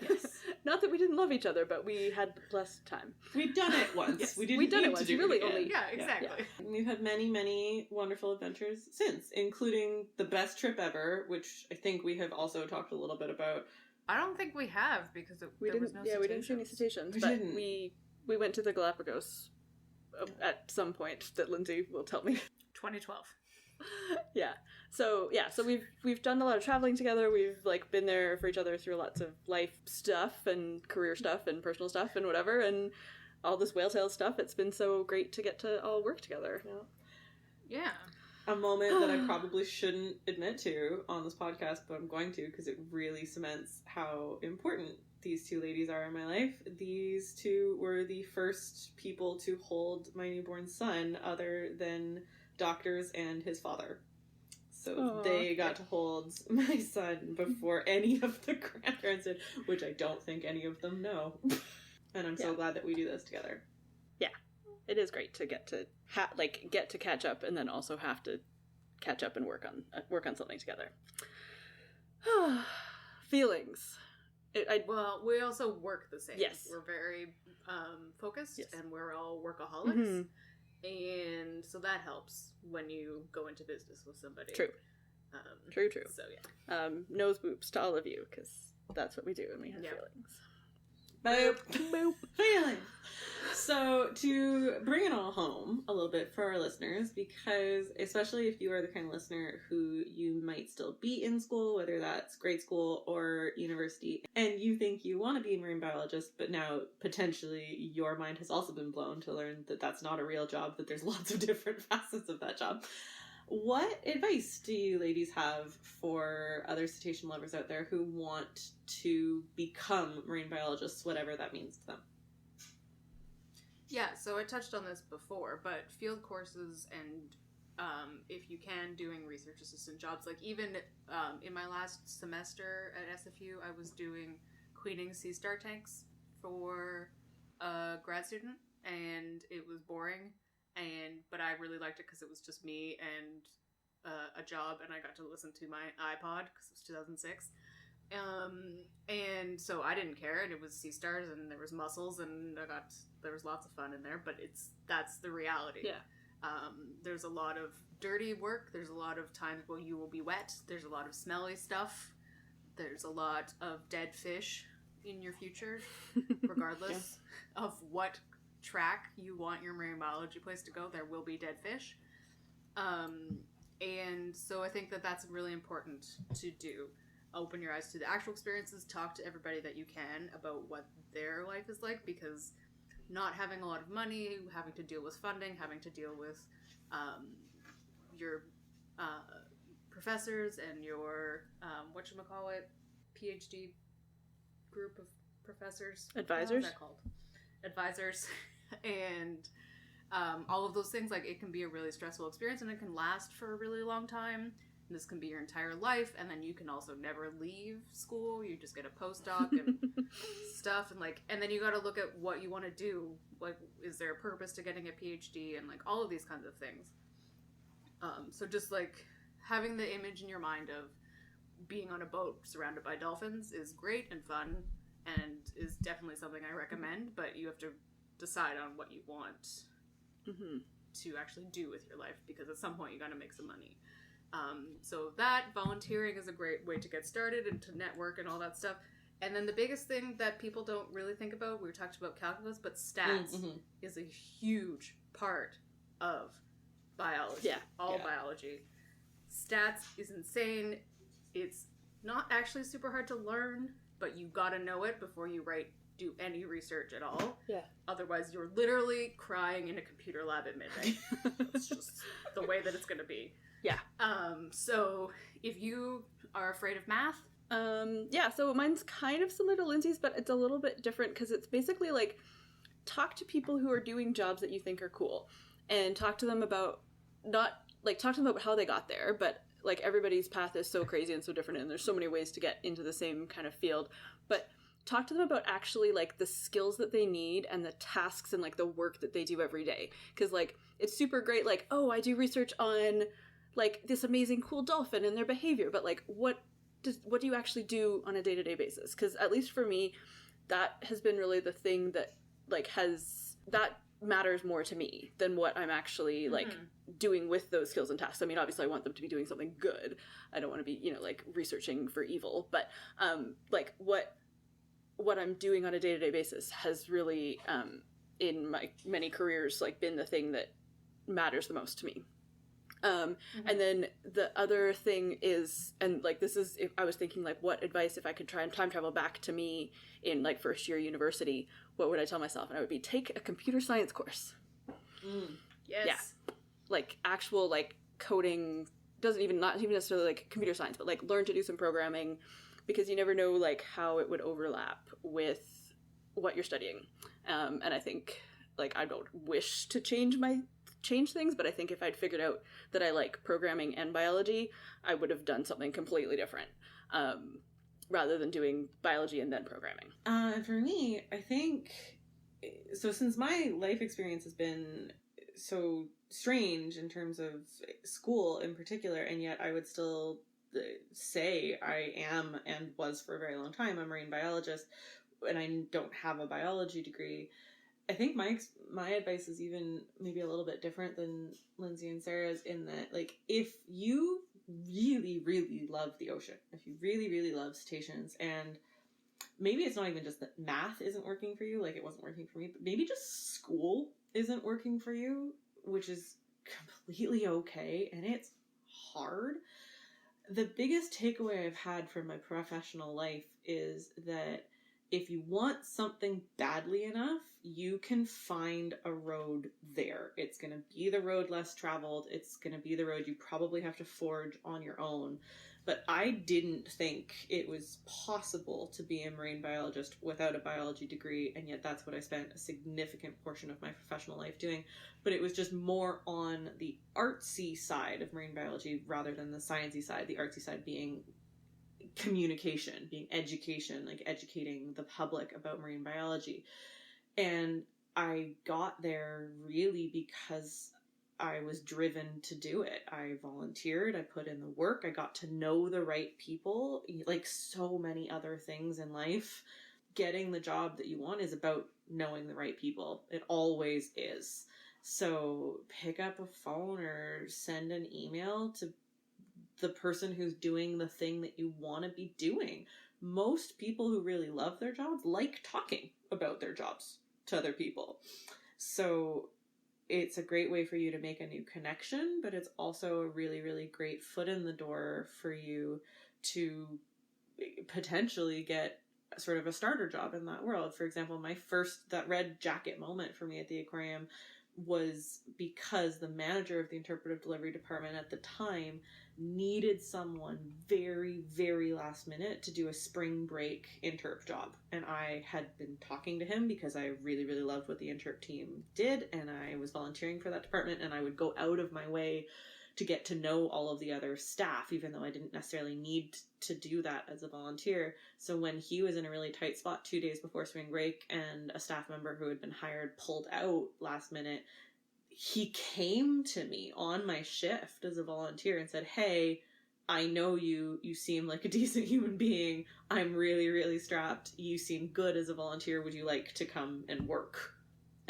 Yes. Not that we didn't love each other, but we had less time. We'd done it once. Yes, We didn't we'd done need it once. to do Really it again. only- Yeah, exactly. We've had many, many wonderful adventures since, including the best trip ever, which I think we have also talked a little bit about. I don't think we have, because We there didn't. was no We didn't see any cetaceans, We but didn't. we went to the Galapagos at some point that Lindsay will tell me. 2012. So we've done a lot of traveling together. We've like been there for each other through lots of life stuff and career stuff and personal stuff and whatever, and all this whale tail stuff. It's been so great to get to all work together. Yeah. A moment that I probably shouldn't admit to on this podcast, but I'm going to because it really cements how important these two ladies are in my life. These two were the first people to hold my newborn son other than doctors and his father. So Aww. they got to hold my son before any of the grandparents did, which I don't think any of them know. And I'm so glad that we do this together. It is great to get to get to catch up, and then also have to catch up and work on something together. Feelings. Well, we also work the same. Yes. We're very focused, Yes. and we're all workaholics. Mhm. And so that helps when you go into business with somebody. True. True. So, yeah. Nose boops to all of you, because that's what we do when we have Yep. feelings. Boop. Boop. Feelings. So to bring it all home a little bit for our listeners, because especially if you are the kind of listener who you might still be in school, whether that's grade school or university, and you think you want to be a marine biologist, but now potentially your mind has also been blown to learn that that's not a real job, that there's lots of different facets of that job. What advice do you ladies have for other cetacean lovers out there who want to become marine biologists, whatever that means to them? Yeah, so I touched on this before, but field courses and if you can, doing research assistant jobs. Like even in my last semester at SFU, I was doing cleaning sea star tanks for a grad student, and it was boring. But I really liked it because it was just me and a job, and I got to listen to my iPod because it was 2006. And so I didn't care, and it was sea stars, and there was mussels, and there was lots of fun in there. But that's the reality. Yeah. There's a lot of dirty work. There's a lot of times where you will be wet. There's a lot of smelly stuff. There's a lot of dead fish in your future, regardless of what track you want your marine biology place to go. There will be dead fish. And so I think that that's really important to do. Open your eyes to the actual experiences. Talk to everybody that you can about what their life is like, because not having a lot of money, having to deal with funding, having to deal with your professors and your whatchamacallit, PhD group of professors. Advisors? What is that called? Advisors. And all of those things, like, it can be a really stressful experience, and it can last for a really long time. And this can be your entire life, and then you can also never leave school. You just get a postdoc and stuff, and then you got to look at what you want to do. Like, is there a purpose to getting a PhD, and like all of these kinds of things. So just like having the image in your mind of being on a boat surrounded by dolphins is great and fun, and is definitely something I recommend. But you have to decide on what you want to actually do with your life, because at some point you got to make some money. So that volunteering is a great way to get started and to network and all that stuff. And then the biggest thing that people don't really think about, we talked about calculus, but stats is a huge part of biology. Yeah. Biology. Stats is insane. It's not actually super hard to learn, but you gotta know it before you do any research at all. Yeah. Otherwise, you're literally crying in a computer lab at midnight. It's just the way that it's gonna be. Yeah. So if you are afraid of math, so mine's kind of similar to Lindsay's, but it's a little bit different because it's basically like talk to people who are doing jobs that you think are cool and talk to them about how they got there, but like everybody's path is so crazy and so different and there's so many ways to get into the same kind of field, but talk to them about actually like the skills that they need and the tasks and like the work that they do every day. Because like it's super great, like, oh, I do research on like this amazing cool dolphin and their behavior, but like what do you actually do on a day-to-day basis? Because at least for me, that has been really the thing that like that matters more to me than what I'm actually like doing with those skills and tasks. I mean, obviously I want them to be doing something good. I don't want to be, like researching for evil, but like what I'm doing on a day-to-day basis has really in my many careers like been the thing that matters the most to me. And then the other thing is, and like this is, if I was thinking like what advice if I could try and time travel back to me in like first year university, what would I tell myself? And I would be, take a computer science course. Yes. Yeah. Like actual like coding, not even necessarily like computer science, but like learn to do some programming, because you never know like how it would overlap with what you're studying. And I think like I don't wish to change things, but I think if I'd figured out that I like programming and biology, I would have done something completely different, rather than doing biology and then programming. For me, I think, so since my life experience has been so strange in terms of school in particular, and yet I would still say I am and was for a very long time a marine biologist, and I don't have a biology degree. I think my advice is even maybe a little bit different than Lindsay and Sarah's, in that like if you really, really love the ocean, if you really, really love cetaceans, and maybe it's not even just that math isn't working for you, like it wasn't working for me, but maybe just school isn't working for you, which is completely okay, and it's hard. The biggest takeaway I've had from my professional life is that if you want something badly enough, you can find a road there. It's going to be the road less traveled. It's going to be the road you probably have to forge on your own. But I didn't think it was possible to be a marine biologist without a biology degree, and yet that's what I spent a significant portion of my professional life doing. But it was just more on the artsy side of marine biology rather than the sciencey side, the artsy side being communication, being education, like educating the public about marine biology. And I got there really because I was driven to do it. I volunteered, I put in the work, I got to know the right people. Like so many other things in life, getting the job that you want is about knowing the right people. It always is. So pick up a phone or send an email to the person who's doing the thing that you want to be doing. Most people who really love their jobs like talking about their jobs to other people. So it's a great way for you to make a new connection, but it's also a really, really great foot in the door for you to potentially get sort of a starter job in that world. For example, that red jacket moment for me at the aquarium was because the manager of the interpretive delivery department at the time needed someone very, very last minute to do a spring break interp job. And I had been talking to him because I really, really loved what the interp team did, and I was volunteering for that department, and I would go out of my way to get to know all of the other staff, even though I didn't necessarily need to do that as a volunteer. So when he was in a really tight spot 2 days before spring break and a staff member who had been hired pulled out last minute, he came to me on my shift as a volunteer and said, "Hey, I know you seem like a decent human being. I'm really, really strapped. You seem good as a volunteer. Would you like to come and work?"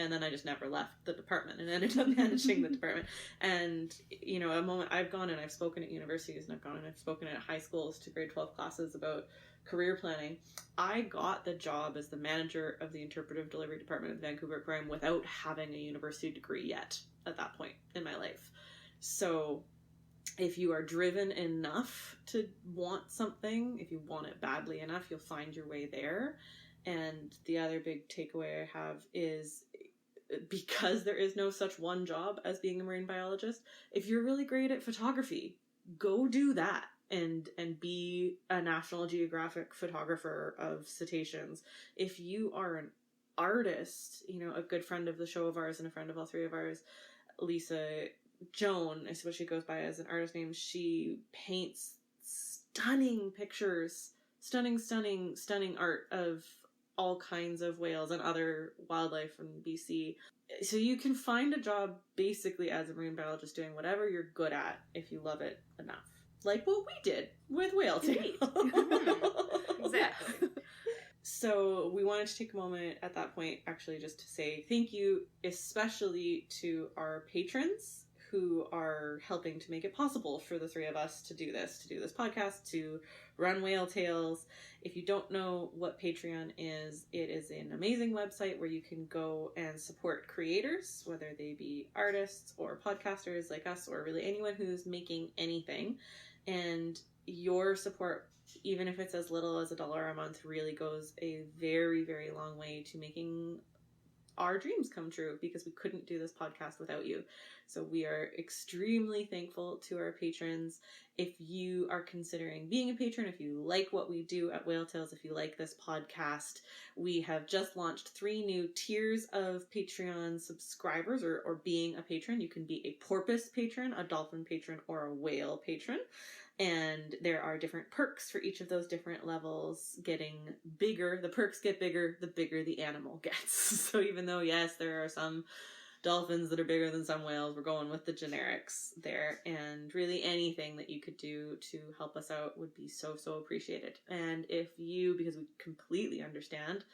And then I just never left the department and ended up managing the department. And, you know, a moment I've gone and I've spoken at universities, and I've gone and I've spoken at high schools to grade 12 classes about career planning. I got the job as the manager of the interpretive delivery department at the Vancouver Aquarium without having a university degree yet at that point in my life. So if you are driven enough to want something, if you want it badly enough, you'll find your way there. And the other big takeaway I have is, because there is no such one job as being a marine biologist, if you're really great at photography, go do that and be a National Geographic photographer of cetaceans. If you are an artist, you know, a good friend of the show of ours and a friend of all three of ours, Lisa Joan is what she goes by as an artist name. She paints stunning pictures, stunning art of all kinds of whales and other wildlife from BC. So you can find a job basically as a marine biologist doing whatever you're good at if you love it enough. Like what we did with whale tail. Exactly. So we wanted to take a moment at that point actually just to say thank you, especially to our patrons who are helping to make it possible for the three of us to do this podcast, to run Whale Tales. If you don't know what Patreon is, it is an amazing website where you can go and support creators, whether they be artists or podcasters like us, or really anyone who's making anything. And your support, even if it's as little as $1 a month, really goes a very, very long way to making our dreams come true, because we couldn't do this podcast without you. So we are extremely thankful to our patrons. If you are considering being a patron, if you like what we do at Whale Tales, if you like this podcast, we have just launched 3 new tiers of Patreon subscribers, or being a patron. You can be a porpoise patron, a dolphin patron, or a whale patron. And there are different perks for each of those different levels getting bigger. The perks get bigger, the bigger the animal gets. So even though, yes, there are some dolphins that are bigger than some whales, we're going with the generics there. And really anything that you could do to help us out would be so, so appreciated. And if you, because we completely understand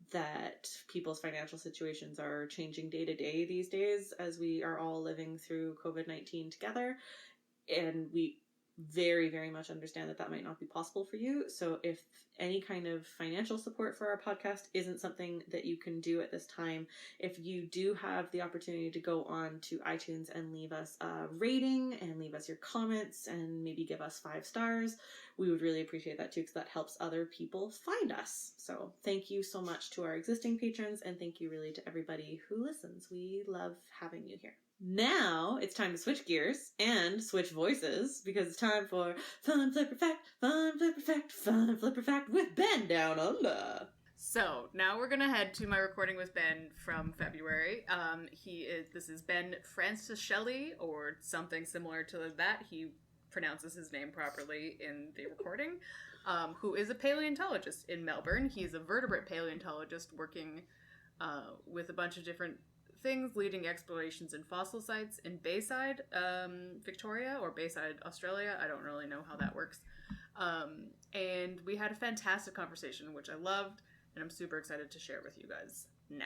that people's financial situations are changing day to day these days as we are all living through COVID-19 together, and we very, very much understand that might not be possible for you. So if any kind of financial support for our podcast isn't something that you can do at this time, if you do have the opportunity to go on to iTunes and leave us a rating and leave us your comments and maybe give us 5 stars, we would really appreciate that too, because that helps other people find us. So thank you so much to our existing patrons, and thank you really to everybody who listens. We love having you here. Now it's time to switch gears and switch voices, because it's time for Fun Flipper Fact, Fun Flipper Fact, Fun Flipper Fact with Ben Down Under. So now we're gonna head to my recording with Ben from February. This is Ben Francis Shelly, or something similar to that. He pronounces his name properly in the recording. Who is a paleontologist in Melbourne. He's a vertebrate paleontologist working with a bunch of different things, leading explorations in fossil sites in Bayside, Victoria, or Bayside, Australia. I don't really know how that works. And we had a fantastic conversation, which I loved, and I'm super excited to share with you guys now.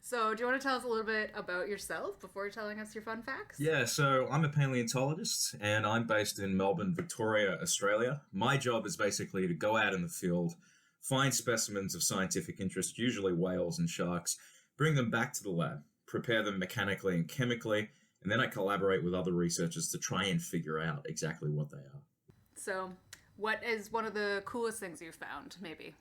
So, do you want to tell us a little bit about yourself before telling us your fun facts? Yeah, so I'm a paleontologist, and I'm based in Melbourne, Victoria, Australia. My job is basically to go out in the field, find specimens of scientific interest, usually whales and sharks, bring them back to the lab, prepare them mechanically and chemically, and then I collaborate with other researchers to try and figure out exactly what they are. So, what is one of the coolest things you've found, maybe?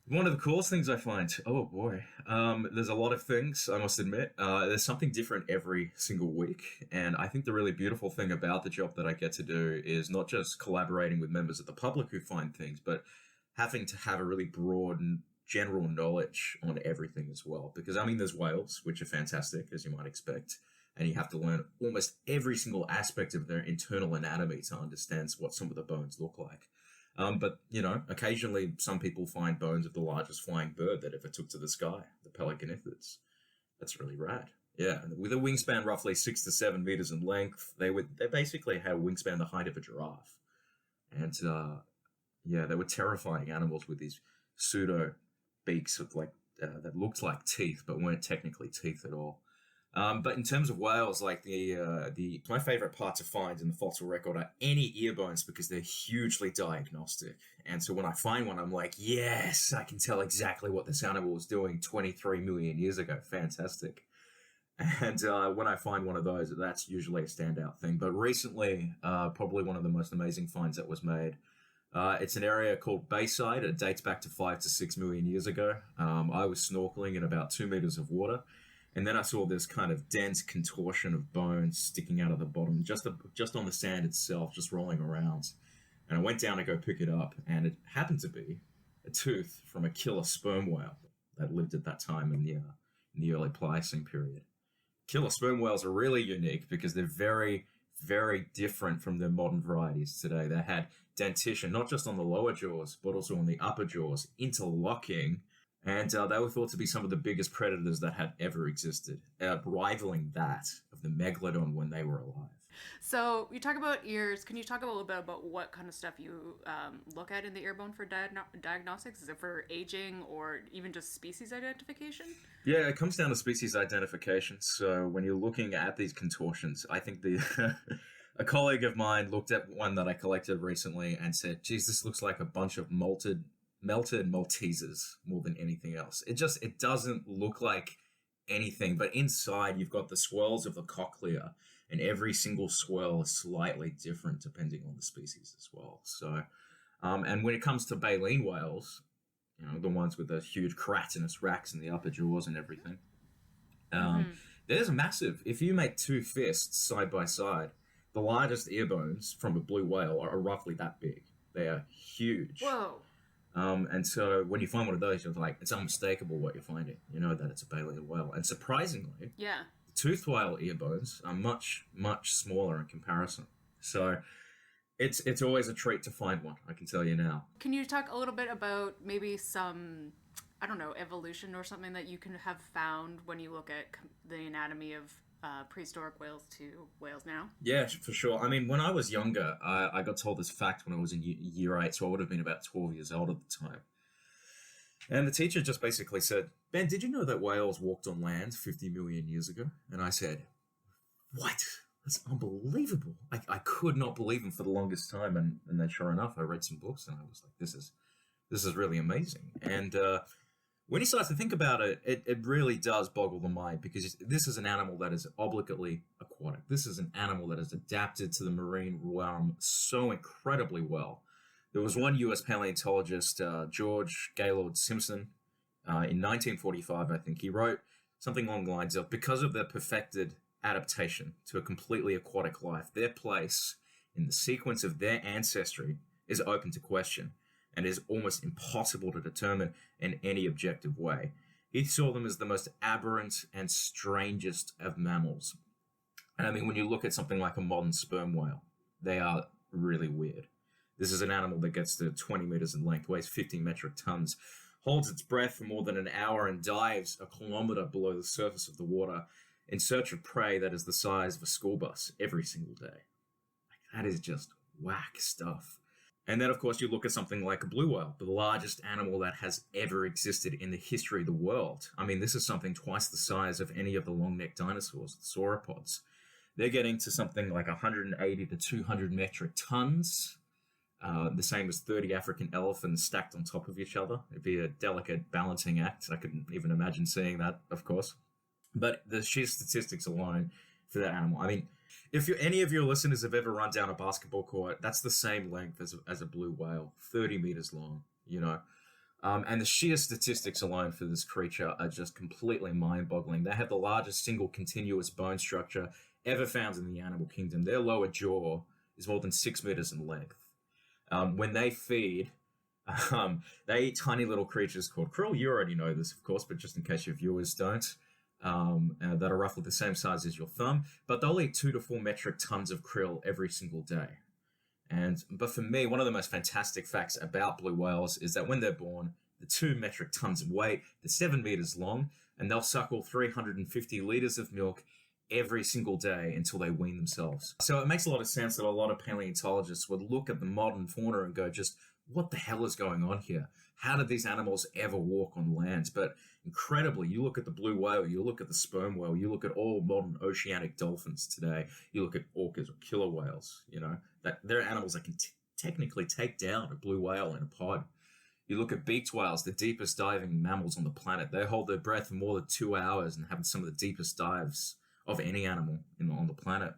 One of the coolest things I find, oh boy, there's a lot of things, I must admit. There's something different every single week, and I think the really beautiful thing about the job that I get to do is not just collaborating with members of the public who find things, but having to have a really broad and general knowledge on everything as well. Because, I mean, there's whales, which are fantastic, as you might expect, and you have to learn almost every single aspect of their internal anatomy to understand what some of the bones look like. But, you know, occasionally some people find bones of the largest flying bird that ever took to the sky, the pelargonithids. That's really rad. Yeah, with a wingspan roughly 6 to 7 meters in length, they basically had a wingspan the height of a giraffe. And, yeah, they were terrifying animals with these pseudo beaks with that looked like teeth, but weren't technically teeth at all. But in terms of whales, like my favorite part to find in the fossil record are any ear bones because they're hugely diagnostic. And so when I find one, I'm like, yes, I can tell exactly what this animal was doing 23 million years ago. Fantastic. And when I find one of those, that's usually a standout thing. But recently, probably one of the most amazing finds that was made. It's an area called Bayside. It dates back to 5 to 6 million years ago. I was snorkeling in about 2 meters of water. And then I saw this kind of dense contortion of bones sticking out of the bottom, just on the sand itself, just rolling around. And I went down to go pick it up, and it happened to be a tooth from a killer sperm whale that lived at that time in the early Pliocene period. Killer sperm whales are really unique because they're very, very different from their modern varieties today. They had dentition, not just on the lower jaws, but also on the upper jaws, interlocking. And they were thought to be some of the biggest predators that had ever existed, rivaling that of the megalodon when they were alive. So you talk about ears. Can you talk a little bit about what kind of stuff you look at in the ear bone for diagnostics? Is it for aging or even just species identification? Yeah, it comes down to species identification. So when you're looking at these contortions, I think a colleague of mine looked at one that I collected recently and said, geez, this looks like a bunch of melted Maltesers more than anything else. It doesn't look like anything, but inside you've got the swirls of the cochlea, and every single swirl is slightly different depending on the species as well. So, and when it comes to baleen whales, the ones with the huge keratinous racks in the upper jaws and everything, there's a massive. If you make two fists side by side, the largest ear bones from a blue whale are roughly that big. They are huge. Whoa. And so when you find one of those, you're like, it's unmistakable what you're finding. You know that it's a baleen whale. And surprisingly, yeah, the toothed whale ear bones are much, much smaller in comparison. So it's always a treat to find one, I can tell you now. Can you talk a little bit about maybe some, I don't know, evolution or something that you can have found when you look at the anatomy of prehistoric whales to whales now? Yeah, for sure. I mean, when I was younger, I got told this fact when I was in year 8, so I would have been about 12 years old at the time. And the teacher just basically said, Ben, did you know that whales walked on land 50 million years ago? And I said, what? That's unbelievable. I could not believe him for the longest time. And then sure enough, I read some books and I was like, this is really amazing. And when you start to think about it, it really does boggle the mind, because this is an animal that is obligately aquatic. This is an animal that has adapted to the marine realm so incredibly well. There was one US paleontologist, George Gaylord Simpson, in 1945, I think, he wrote something along the lines of, because of their perfected adaptation to a completely aquatic life, their place in the sequence of their ancestry is open to question and is almost impossible to determine in any objective way. He saw them as the most aberrant and strangest of mammals. And I mean, when you look at something like a modern sperm whale, they are really weird. This is an animal that gets to 20 meters in length, weighs 50 metric tons, holds its breath for more than an hour, and dives a kilometer below the surface of the water in search of prey that is the size of a school bus every single day. That is just whack stuff. And then, of course, you look at something like a blue whale, the largest animal that has ever existed in the history of the world. I mean, this is something twice the size of any of the long-necked dinosaurs, the sauropods. They're getting to something like 180 to 200 metric tons, the same as 30 African elephants stacked on top of each other. It'd be a delicate balancing act. I couldn't even imagine seeing that, of course. But the sheer statistics alone for that animal, I mean, if any of your listeners have ever run down a basketball court, that's the same length as a blue whale, 30 meters long, and the sheer statistics alone for this creature are just completely mind-boggling. They have the largest single continuous bone structure ever found in the animal kingdom. Their lower jaw is more than 6 meters in length. When they feed, they eat tiny little creatures called krill. You already know this, of course, but just in case your viewers don't. That are roughly the same size as your thumb, but they'll eat 2 to 4 metric tons of krill every single day. But for me, one of the most fantastic facts about blue whales is that when they're born, the 2 metric tons of weight, they're 7 meters long, and they'll suckle 350 liters of milk every single day until they wean themselves. So it makes a lot of sense that a lot of paleontologists would look at the modern fauna and go, just what the hell is going on here? How did these animals ever walk on land? But incredibly, you look at the blue whale, you look at the sperm whale, you look at all modern oceanic dolphins today, you look at orcas or killer whales, that they're animals that can technically take down a blue whale in a pod. You look at beaked whales, the deepest diving mammals on the planet. They hold their breath for more than 2 hours and have some of the deepest dives of any animal on the planet.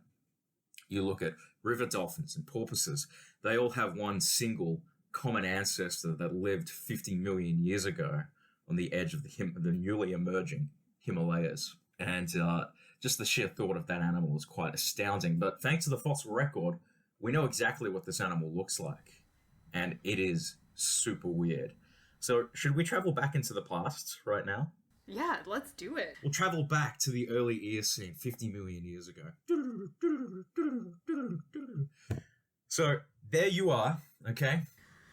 You look at river dolphins and porpoises. They all have one single common ancestor that lived 50 million years ago on the edge of the newly emerging Himalayas. And just the sheer thought of that animal is quite astounding. But thanks to the fossil record, we know exactly what this animal looks like. And it is super weird. So should we travel back into the past right now? Yeah, let's do it. We'll travel back to the early Eocene, 50 million years ago. So there you are, okay?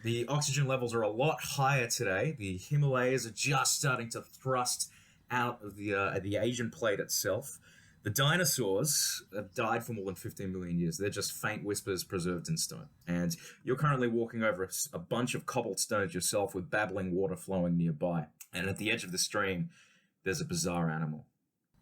The oxygen levels are a lot higher today. The Himalayas are just starting to thrust out of the Asian plate itself. The dinosaurs have died for more than 15 million years. They're just faint whispers preserved in stone. And you're currently walking over a bunch of cobblestones yourself with babbling water flowing nearby. And at the edge of the stream, there's a bizarre animal.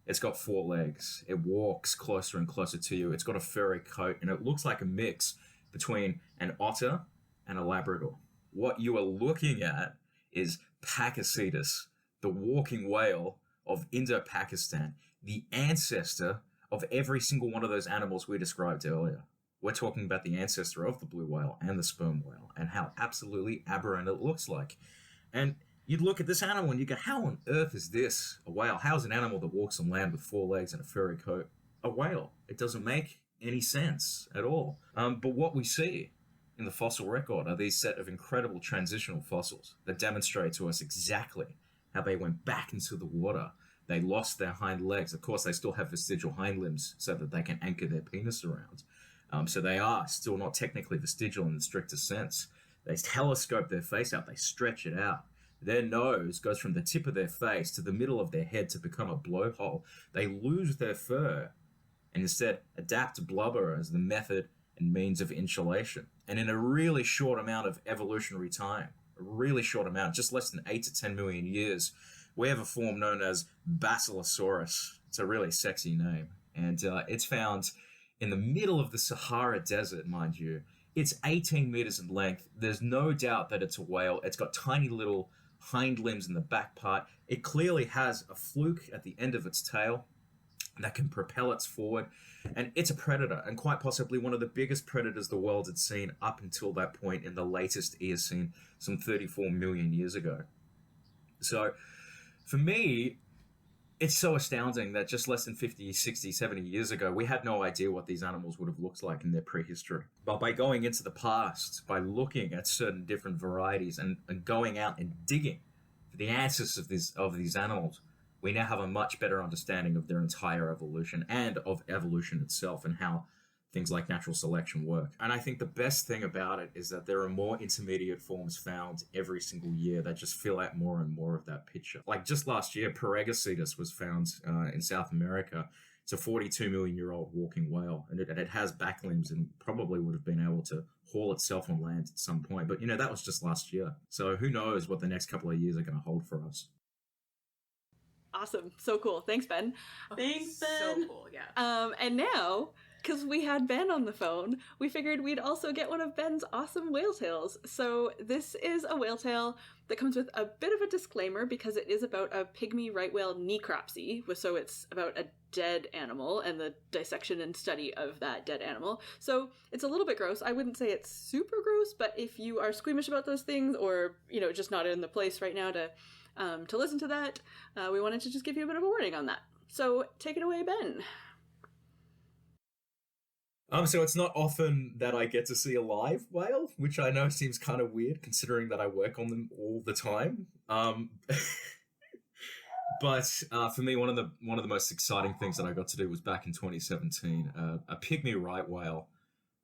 It's got 4 legs. It walks closer and closer to you. It's got a furry coat, and it looks like a mix between an otter and a Labrador. What you are looking at is Pakicetus, the walking whale of Indo-Pakistan, the ancestor of every single one of those animals we described earlier. We're talking about the ancestor of the blue whale and the sperm whale and how absolutely aberrant it looks like. And you'd look at this animal and you go, how on earth is this a whale? How's an animal that walks on land with 4 legs and a furry coat a whale? It doesn't make any sense at all. But what we see in the fossil record are these set of incredible transitional fossils that demonstrate to us exactly how they went back into the water. They lost their hind legs. Of course, they still have vestigial hind limbs so that they can anchor their penis around. So they are still not technically vestigial in the strictest sense. They telescope their face out. They stretch it out. Their nose goes from the tip of their face to the middle of their head to become a blowhole. They lose their fur and instead adapt to blubber as the method and means of insulation. And in a really short amount of evolutionary time, a really short amount, just less than 8 to 10 million years, we have a form known as Basil Asaurus. It's a really sexy name. And it's found in the middle of the Sahara Desert, mind you. It's 18 meters in length. There's no doubt that it's a whale. It's got tiny little hind limbs in the back part. It clearly has a fluke at the end of its tail that can propel it forward. And it's a predator, and quite possibly one of the biggest predators the world had seen up until that point in the latest Eocene, some 34 million years ago. So, for me, it's so astounding that just less than 50, 60, 70 years ago, we had no idea what these animals would have looked like in their prehistory. But by going into the past, by looking at certain different varieties and going out and digging for the answers of these animals, we now have a much better understanding of their entire evolution and of evolution itself and how things like natural selection work. And I think the best thing about it is that there are more intermediate forms found every single year that just fill out more and more of that picture. Like just last year, Paregacetus was found in South America. It's a 42 million year old walking whale, and it has back limbs and probably would have been able to haul itself on land at some point. But that was just last year. So who knows what the next couple of years are going to hold for us. Awesome. So cool. Thanks, Ben. Thanks, Ben. So cool, yeah. And now, because we had Ben on the phone, we figured we'd also get one of Ben's awesome whale tales. So this is a whale tale that comes with a bit of a disclaimer because it is about a pygmy right whale necropsy. So it's about a dead animal and the dissection and study of that dead animal. So it's a little bit gross. I wouldn't say it's super gross, but if you are squeamish about those things or, just not in the place right now to listen to that, we wanted to just give you a bit of a warning on that. So take it away, Ben. So it's not often that I get to see a live whale, which I know seems kind of weird considering that I work on them all the time. But for me, one of the most exciting things that I got to do was back in 2017. A pygmy right whale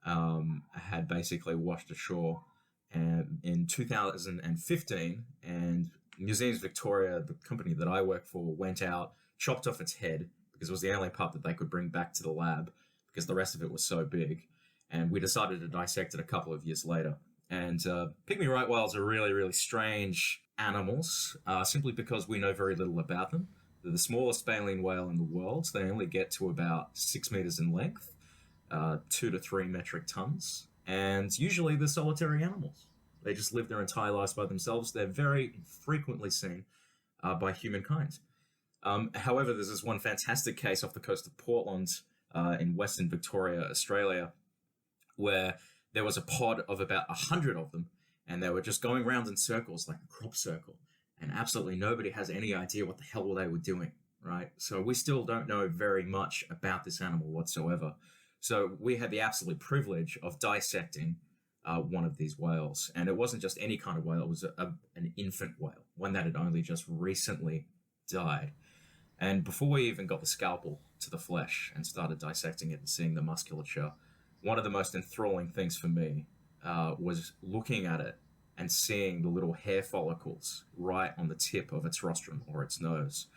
had basically washed ashore in 2015, and Museums Victoria, the company that I work for, went out, chopped off its head because it was the only part that they could bring back to the lab because the rest of it was so big. And we decided to dissect it a couple of years later. And pygmy right whales are really, really strange animals, simply because we know very little about them. They're the smallest baleen whale in the world. They only get to about 6 meters in length, 2 to 3 metric tons, and usually they're solitary animals. They just live their entire lives by themselves. They're very frequently seen by humankind. However, there's this one fantastic case off the coast of Portland in Western Victoria, Australia, where there was a pod of about 100 of them, and they were just going round in circles like a crop circle, and absolutely nobody has any idea what the hell they were doing, right? So we still don't know very much about this animal whatsoever. So we had the absolute privilege of dissecting one of these whales, and it wasn't just any kind of whale, it was an infant whale, one that had only just recently died. And before we even got the scalpel to the flesh and started dissecting it and seeing the musculature, one of the most enthralling things for me was looking at it and seeing the little hair follicles right on the tip of its rostrum or its nose.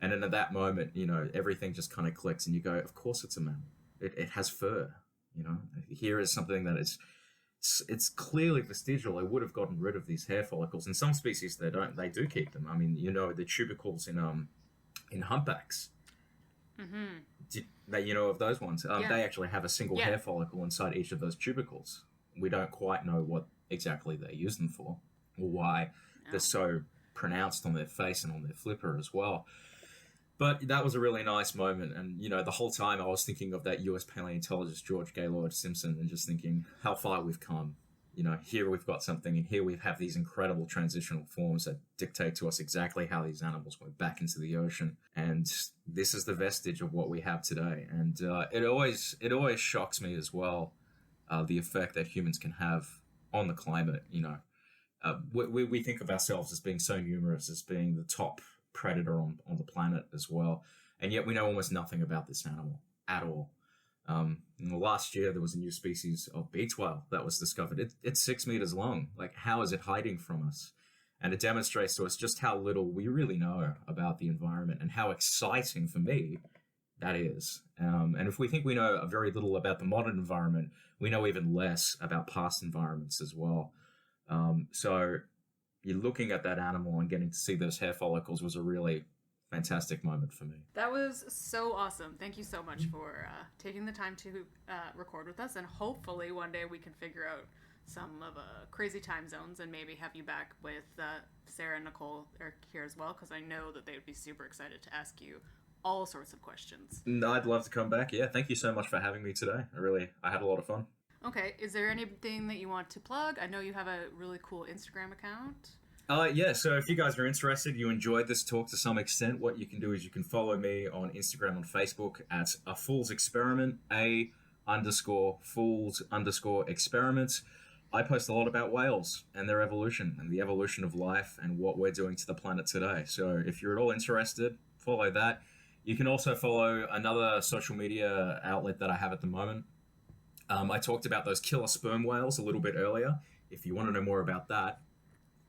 And then at that moment, you know, everything just kind of clicks and you go, of course it's a mammal. It has fur, you know. Here is something that is, it's clearly vestigial. They would have gotten rid of these hair follicles. In some species, they don't. They do keep them. I mean, you know, the tubercles in humpbacks. You know of those ones. Yeah. They actually have a single hair follicle inside each of those tubercles. We don't quite know what exactly they use them for, or why they're so pronounced on their face and on their flipper as well. But that was a really nice moment, and you know, the whole time I was thinking of that US paleontologist George Gaylord Simpson, and just thinking how far we've come. You know, here we've got something, and here we have these incredible transitional forms that dictate to us exactly how these animals went back into the ocean, and this is the vestige of what we have today. And it always shocks me as well, the effect that humans can have on the climate. You know, we think of ourselves as being so numerous, as being the top predator on the planet as well, and yet we know almost nothing about this animal at all. In the last year, there was a new species of beach whale that was discovered. It's 6 meters long. Like, how is it hiding from us? And it demonstrates to us just how little we really know about the environment, and how exciting for me that is. And if we think we know very little about the modern environment, we know even less about past environments as well. So you're looking at that animal and getting to see those hair follicles was a really fantastic moment for me. That was so awesome. Thank you so much for taking the time to record with us, and hopefully one day we can figure out some of crazy time zones and maybe have you back with Sarah and Nicole are here as well, because I know that they would be super excited to ask you all sorts of questions. I'd love to come back. Yeah, thank you so much for having me today. I had a lot of fun. Okay, is there anything that you want to plug? I know you have a really cool Instagram account. Yeah, so if you guys are interested, you enjoyed this talk to some extent, what you can do is you can follow me on Instagram and Facebook at A Fool's Experiment, _Fools_Experiment. I post a lot about whales and their evolution and the evolution of life and what we're doing to the planet today. So if you're at all interested, follow that. You can also follow another social media outlet that I have at the moment. I talked about those killer sperm whales a little bit earlier. If you want to know more about that,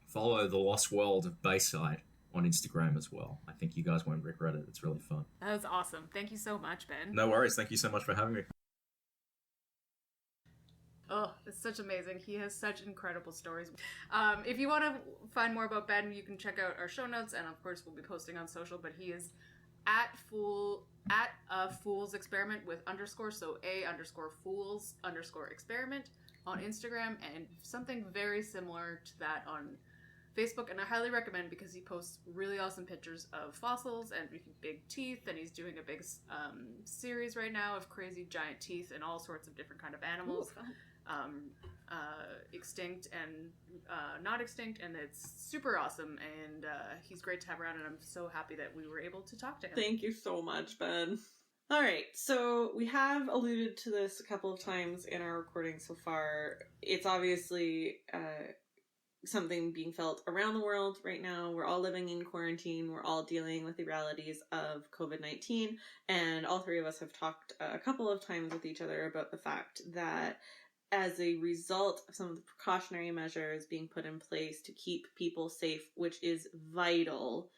follow The Lost World of Bayside on Instagram as well. I think you guys won't regret it. It's really fun. That was awesome. Thank you so much, Ben. No worries. Thank you so much for having me. Oh, it's such amazing. He has such incredible stories. If you want to find more about Ben, you can check out our show notes, and of course we'll be posting on social, but he is at A Fool's Experiment with _, so A_Fools_Experiment on Instagram, and something very similar to that on Facebook. And I highly recommend, because he posts really awesome pictures of fossils and big teeth, and he's doing a big series right now of crazy giant teeth and all sorts of different kind of animals. Ooh, extinct and not extinct, and it's super awesome, and he's great to have around, and I'm so happy that we were able to talk to him. Thank you so much, Ben. All right, so we have alluded to this a couple of times in our recording so far. It's obviously something being felt around the world right now. We're all living in quarantine. We're all dealing with the realities of COVID-19, and all three of us have talked a couple of times with each other about the fact that as a result of some of the precautionary measures being put in place to keep people safe, which is vital,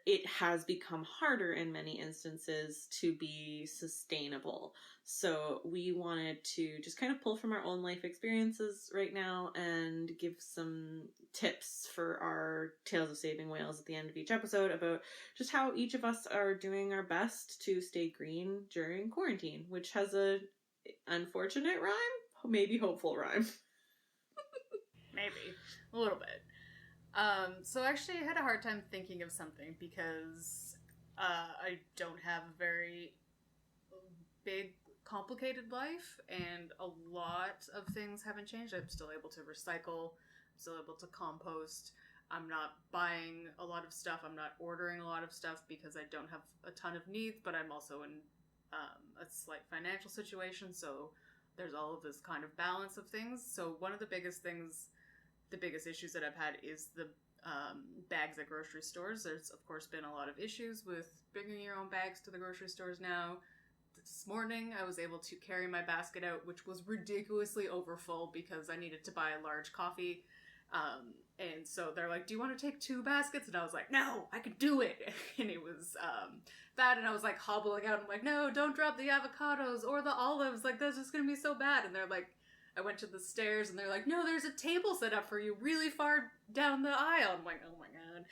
it has become harder in many instances to be sustainable. So we wanted to just kind of pull from our own life experiences right now and give some tips for our Tales of Saving Whales at the end of each episode about just how each of us are doing our best to stay green during quarantine, which has a unfortunate rhyme, maybe hopeful rhyme. Maybe. A little bit. So actually I had a hard time thinking of something because I don't have a very big, complicated life, and a lot of things haven't changed. I'm still able to recycle, I'm still able to compost, I'm not buying a lot of stuff, I'm not ordering a lot of stuff because I don't have a ton of needs, but I'm also in a slight financial situation, so there's all of this kind of balance of things. So one of the biggest issues that I've had is the bags at grocery stores. There's, of course, been a lot of issues with bringing your own bags to the grocery stores now. This morning, I was able to carry my basket out, which was ridiculously overfull because I needed to buy a large coffee. And so they're like, do you want to take 2 baskets? And I was like, no, I could do it. And it was bad. And I was like hobbling out. I'm like, no, don't drop the avocados or the olives. Like, that's just going to be so bad. And they're like, I went to the stairs and they're like, no, there's a table set up for you really far down the aisle. I'm like, oh my god.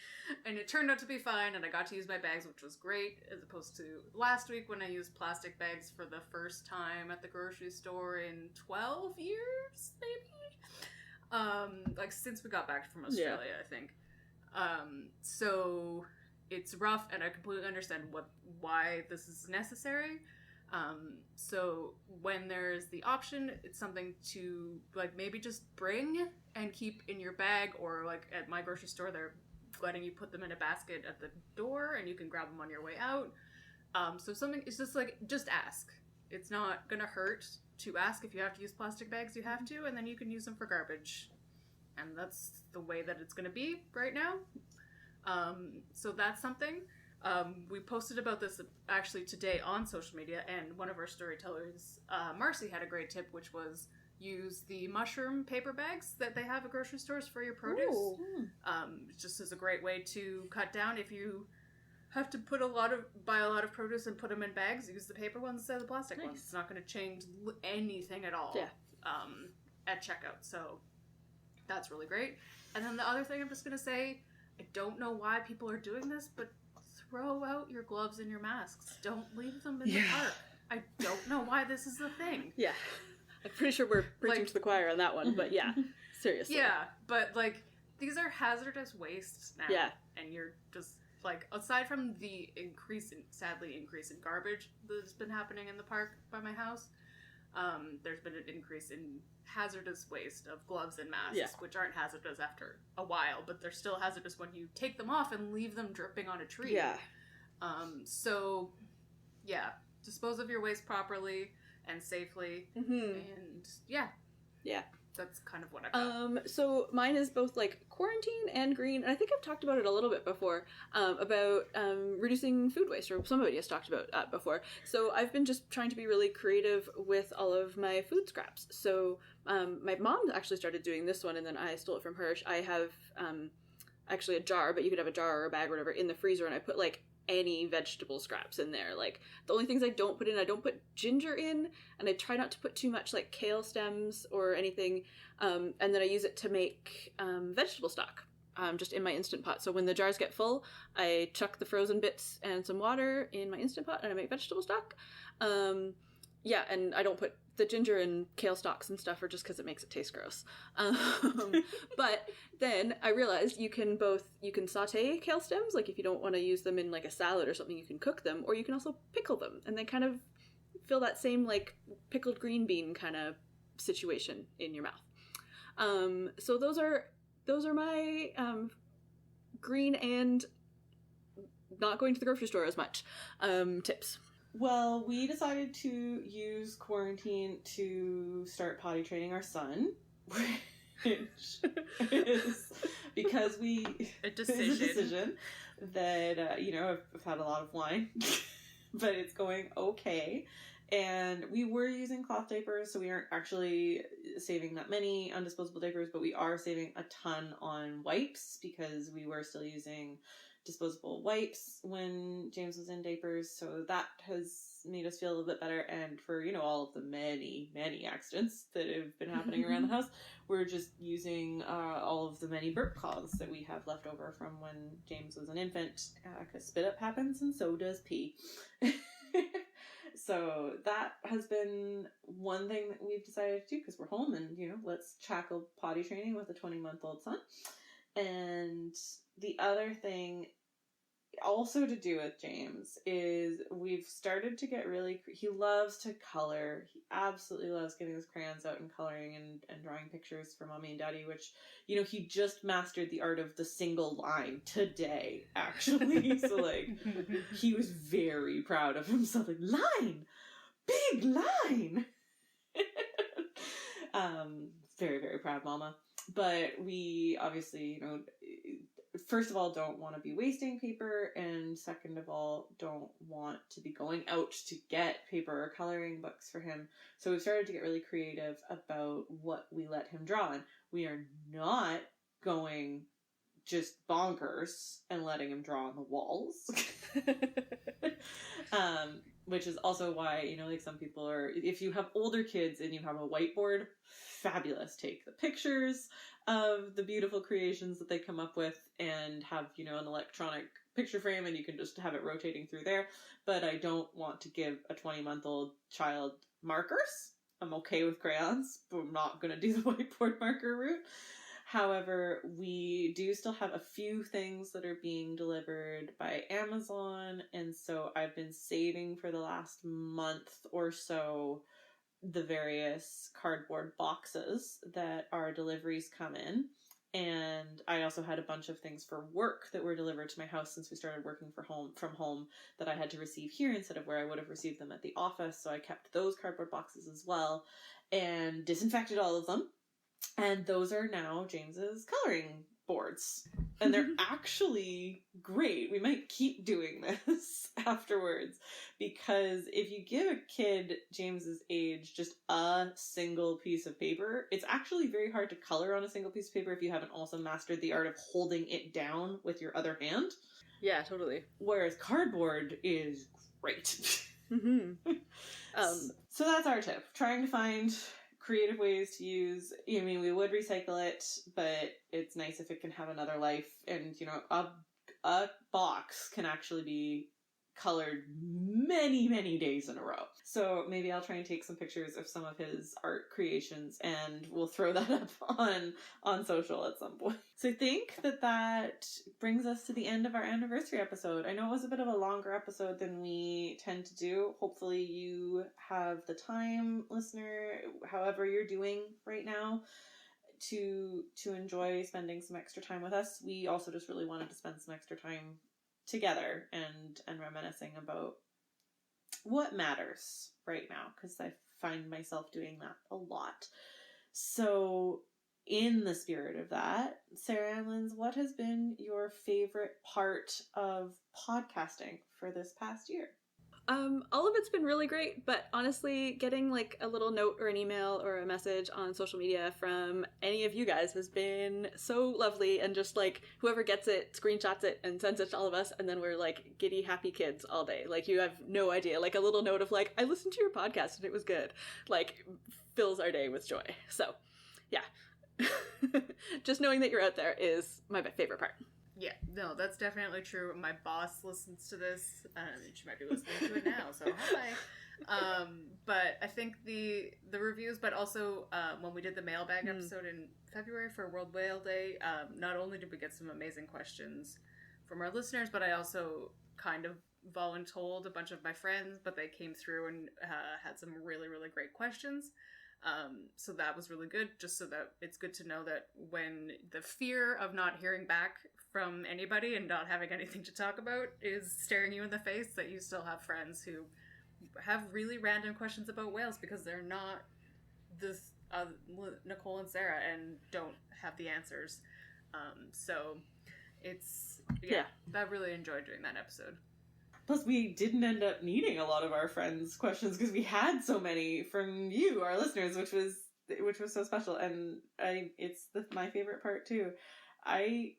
And it turned out to be fine, and I got to use my bags, which was great, as opposed to last week when I used plastic bags for the first time at the grocery store in 12 years, maybe? Like, since we got back from Australia, I think. So it's rough, and I completely understand why this is necessary. So when there's the option, it's something to, like, maybe just bring and keep in your bag, or, like, at my grocery store, they're letting you put them in a basket at the door, and you can grab them on your way out. So something, it's just, like, just ask. It's not gonna hurt to ask. If you have to use plastic bags, you have to, and then you can use them for garbage. And that's the way that it's gonna be right now. So that's something. We posted about this actually today on social media, and one of our storytellers, Marcy, had a great tip, which was use the mushroom paper bags that they have at grocery stores for your produce. Just as a great way to cut down if you have to buy a lot of produce and put them in bags. Use the paper ones instead of the plastic ones. It's not going to change anything at all. At checkout. So that's really great. And then the other thing I'm just going to say, I don't know why people are doing this, but throw out your gloves and your masks. Don't leave them in the park. I don't know why this is a thing. Yeah. I'm pretty sure we're preaching to the choir on that one, but yeah. Seriously. Yeah, but, like, these are hazardous wastes now. Yeah. And you're just, like, aside from the sadly increase in garbage that's been happening in the park by my house, there's been an increase in hazardous waste of gloves and masks, which aren't hazardous after a while, but they're still hazardous when you take them off and leave them dripping on a tree. Yeah. So, yeah, dispose of your waste properly and safely, and yeah. That's kind of what I got. So mine is both, like, quarantine and green, and I think I've talked about it a little bit before, about reducing food waste, or somebody has talked about that before. So I've been just trying to be really creative with all of my food scraps. So my mom actually started doing this one, and then I stole it from her. I have actually a jar, but you could have a jar or a bag or whatever in the freezer, and I put, like, any vegetable scraps in there. Like, the only things I don't put ginger in, and I try not to put too much, like, kale stems or anything, and then I use it to make vegetable stock, just in my Instant Pot. So when the jars get full, I chuck the frozen bits and some water in my Instant Pot, and I make vegetable stock. Yeah, and I don't put the ginger and kale stalks and stuff, or just because it makes it taste gross. But then I realized you can saute kale stems, like if you don't want to use them in, like, a salad or something, you can cook them, or you can also pickle them, and they kind of feel that same, like, pickled green bean kind of situation in your mouth. So those are my green and not going to the grocery store as much tips. Well, we decided to use quarantine to start potty training our son, which is because a decision that, I've had a lot of wine, but it's going okay. And we were using cloth diapers, so we aren't actually saving that many undisposable diapers, but we are saving a ton on wipes because we were still using disposable wipes when James was in diapers, so that has made us feel a little bit better. And for, all of the many, many accidents that have been happening around the house, we're just using all of the many burp cloths that we have left over from when James was an infant, because spit up happens and so does pee. So that has been one thing that we've decided to do, because we're home and, let's tackle potty training with a 20-month-old son. And the other thing also to do with James is we've started to get he loves to color. He absolutely loves getting his crayons out and coloring and drawing pictures for mommy and daddy, which, he just mastered the art of the single line today, actually. So, he was very proud of himself. Line! Big line! Very, very proud mama. But we obviously, first of all, don't want to be wasting paper, and second of all, don't want to be going out to get paper or coloring books for him. So we've started to get really creative about what we let him draw on. We are not going just bonkers and letting him draw on the walls. Which is also why, some people are, if you have older kids and you have a whiteboard, fabulous. Take the pictures of the beautiful creations that they come up with and have, an electronic picture frame, and you can just have it rotating through there. But I don't want to give a 20-month-old child markers. I'm okay with crayons, but I'm not going to do the whiteboard marker route. However, we do still have a few things that are being delivered by Amazon, and so I've been saving for the last month or so the various cardboard boxes that our deliveries come in. And I also had a bunch of things for work that were delivered to my house since we started working from home that I had to receive here instead of where I would have received them at the office. So I kept those cardboard boxes as well and disinfected all of them. And those are now James's coloring boards. And they're actually great. We might keep doing this afterwards, because if you give a kid James's age just a single piece of paper, it's actually very hard to color on a single piece of paper if you haven't also mastered the art of holding it down with your other hand. Yeah, totally. Whereas cardboard is great. Mm-hmm. So that's our tip. Trying to find creative ways to use, we would recycle it, but it's nice if it can have another life. And, a box can actually be colored many, many days in a row. So maybe I'll try and take some pictures of some of his art creations, and we'll throw that up on social at some point. So I think that brings us to the end of our anniversary episode. I know it was a bit of a longer episode than we tend to do. Hopefully you have the time, listener, however you're doing right now, to enjoy spending some extra time with us. We also just really wanted to spend some extra time together and reminiscing about what matters right now, because I find myself doing that a lot. So in the spirit of that, Sarah Ann Linz, what has been your favorite part of podcasting for this past year? All of it's been really great, but honestly, getting a little note or an email or a message on social media from any of you guys has been so lovely, and just whoever gets it screenshots it and sends it to all of us, and then we're giddy happy kids all day. You have no idea. A little note of I listened to your podcast and it was good, fills our day with joy. So yeah. Just knowing that you're out there is my favorite part. Yeah, no, that's definitely true. My boss listens to this, and she might be listening to it now, so hi. But I think the reviews, but also when we did the mailbag episode in February for World Whale Day, not only did we get some amazing questions from our listeners, but I also kind of voluntold a bunch of my friends, but they came through and had some really, really great questions. So that was really good, just so that it's good to know that when the fear of not hearing back from anybody and not having anything to talk about is staring you in the face, that you still have friends who have really random questions about whales because they're not this Nicole and Sarah and don't have the answers. So it's, yeah, I really enjoyed doing that episode. Plus, we didn't end up needing a lot of our friends' questions because we had so many from you, our listeners, which was so special. And it's my favorite part too. I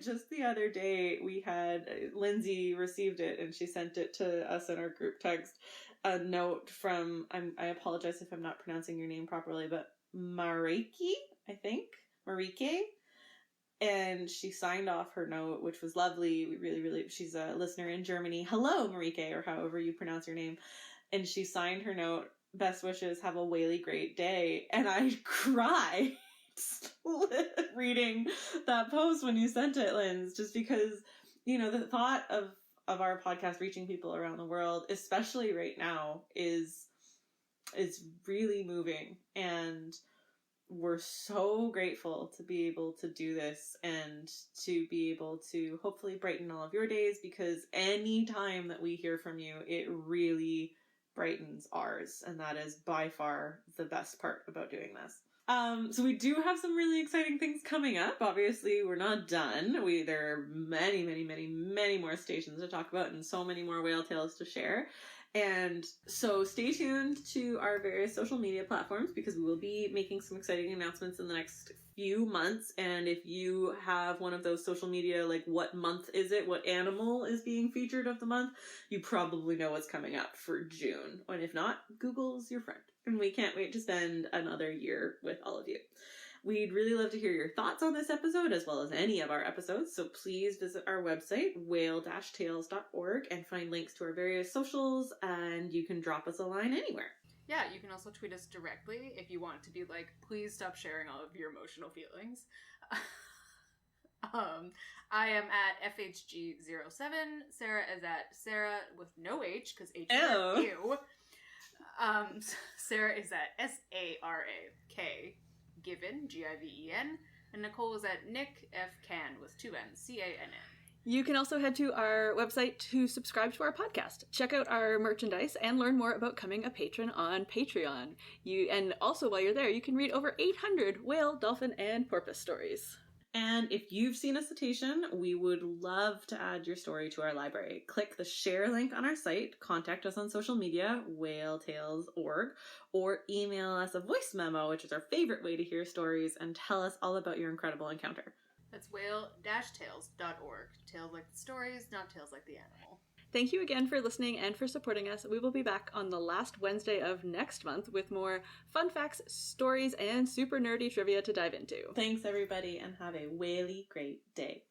just the other day we had Lindsay received it and she sent it to us in our group text, a note from I apologize if I'm not pronouncing your name properly, but Mariki, I think. Marike. And she signed off her note, which was lovely. We really, she's a listener in Germany. Hello, Marike, or however you pronounce your name. And she signed her note, best wishes, have a whaley great day. And I cried reading that post when you sent it, Linz, just because, you know, the thought of our podcast reaching people around the world, especially right now, is really moving. And we're so grateful to be able to do this and to be able to hopefully brighten all of your days, because any time that we hear from you, it really brightens ours. And that is by far the best part about doing this. So we do have some really exciting things coming up. Obviously, we're not done. There are many more stations to talk about and so many more whale tales to share. And so stay tuned to our various social media platforms, because we will be making some exciting announcements in the next few months. And if you have one of those social media, like what month is it, what animal is being featured of the month, you probably know what's coming up for June. And if not, Google's your friend. And we can't wait to spend another year with all of you. We'd really love to hear your thoughts on this episode, as well as any of our episodes, so please visit our website, whale-tales.org, and find links to our various socials, and you can drop us a line anywhere. Yeah, you can also tweet us directly if you want to be like, please stop sharing all of your emotional feelings. I am at FHG07, Sarah is at Sarah with no H, because H is ew. Sarah is at SARAK. Given, Given, and Nicole is at Nick F. Can with 2 N's, CANN. You can also head to our website to subscribe to our podcast, check out our merchandise, and learn more about becoming a patron on Patreon. And also, while you're there, you can read over 800 whale, dolphin, and porpoise stories. And if you've seen a cetacean, we would love to add your story to our library. Click the share link on our site, contact us on social media, whaletales.org, or email us a voice memo, which is our favorite way to hear stories, and tell us all about your incredible encounter. That's whale-tales.org. Tales like the stories, not tales like the animal. Thank you again for listening and for supporting us. We will be back on the last Wednesday of next month with more fun facts, stories, and super nerdy trivia to dive into. Thanks, everybody, and have a whaley great day.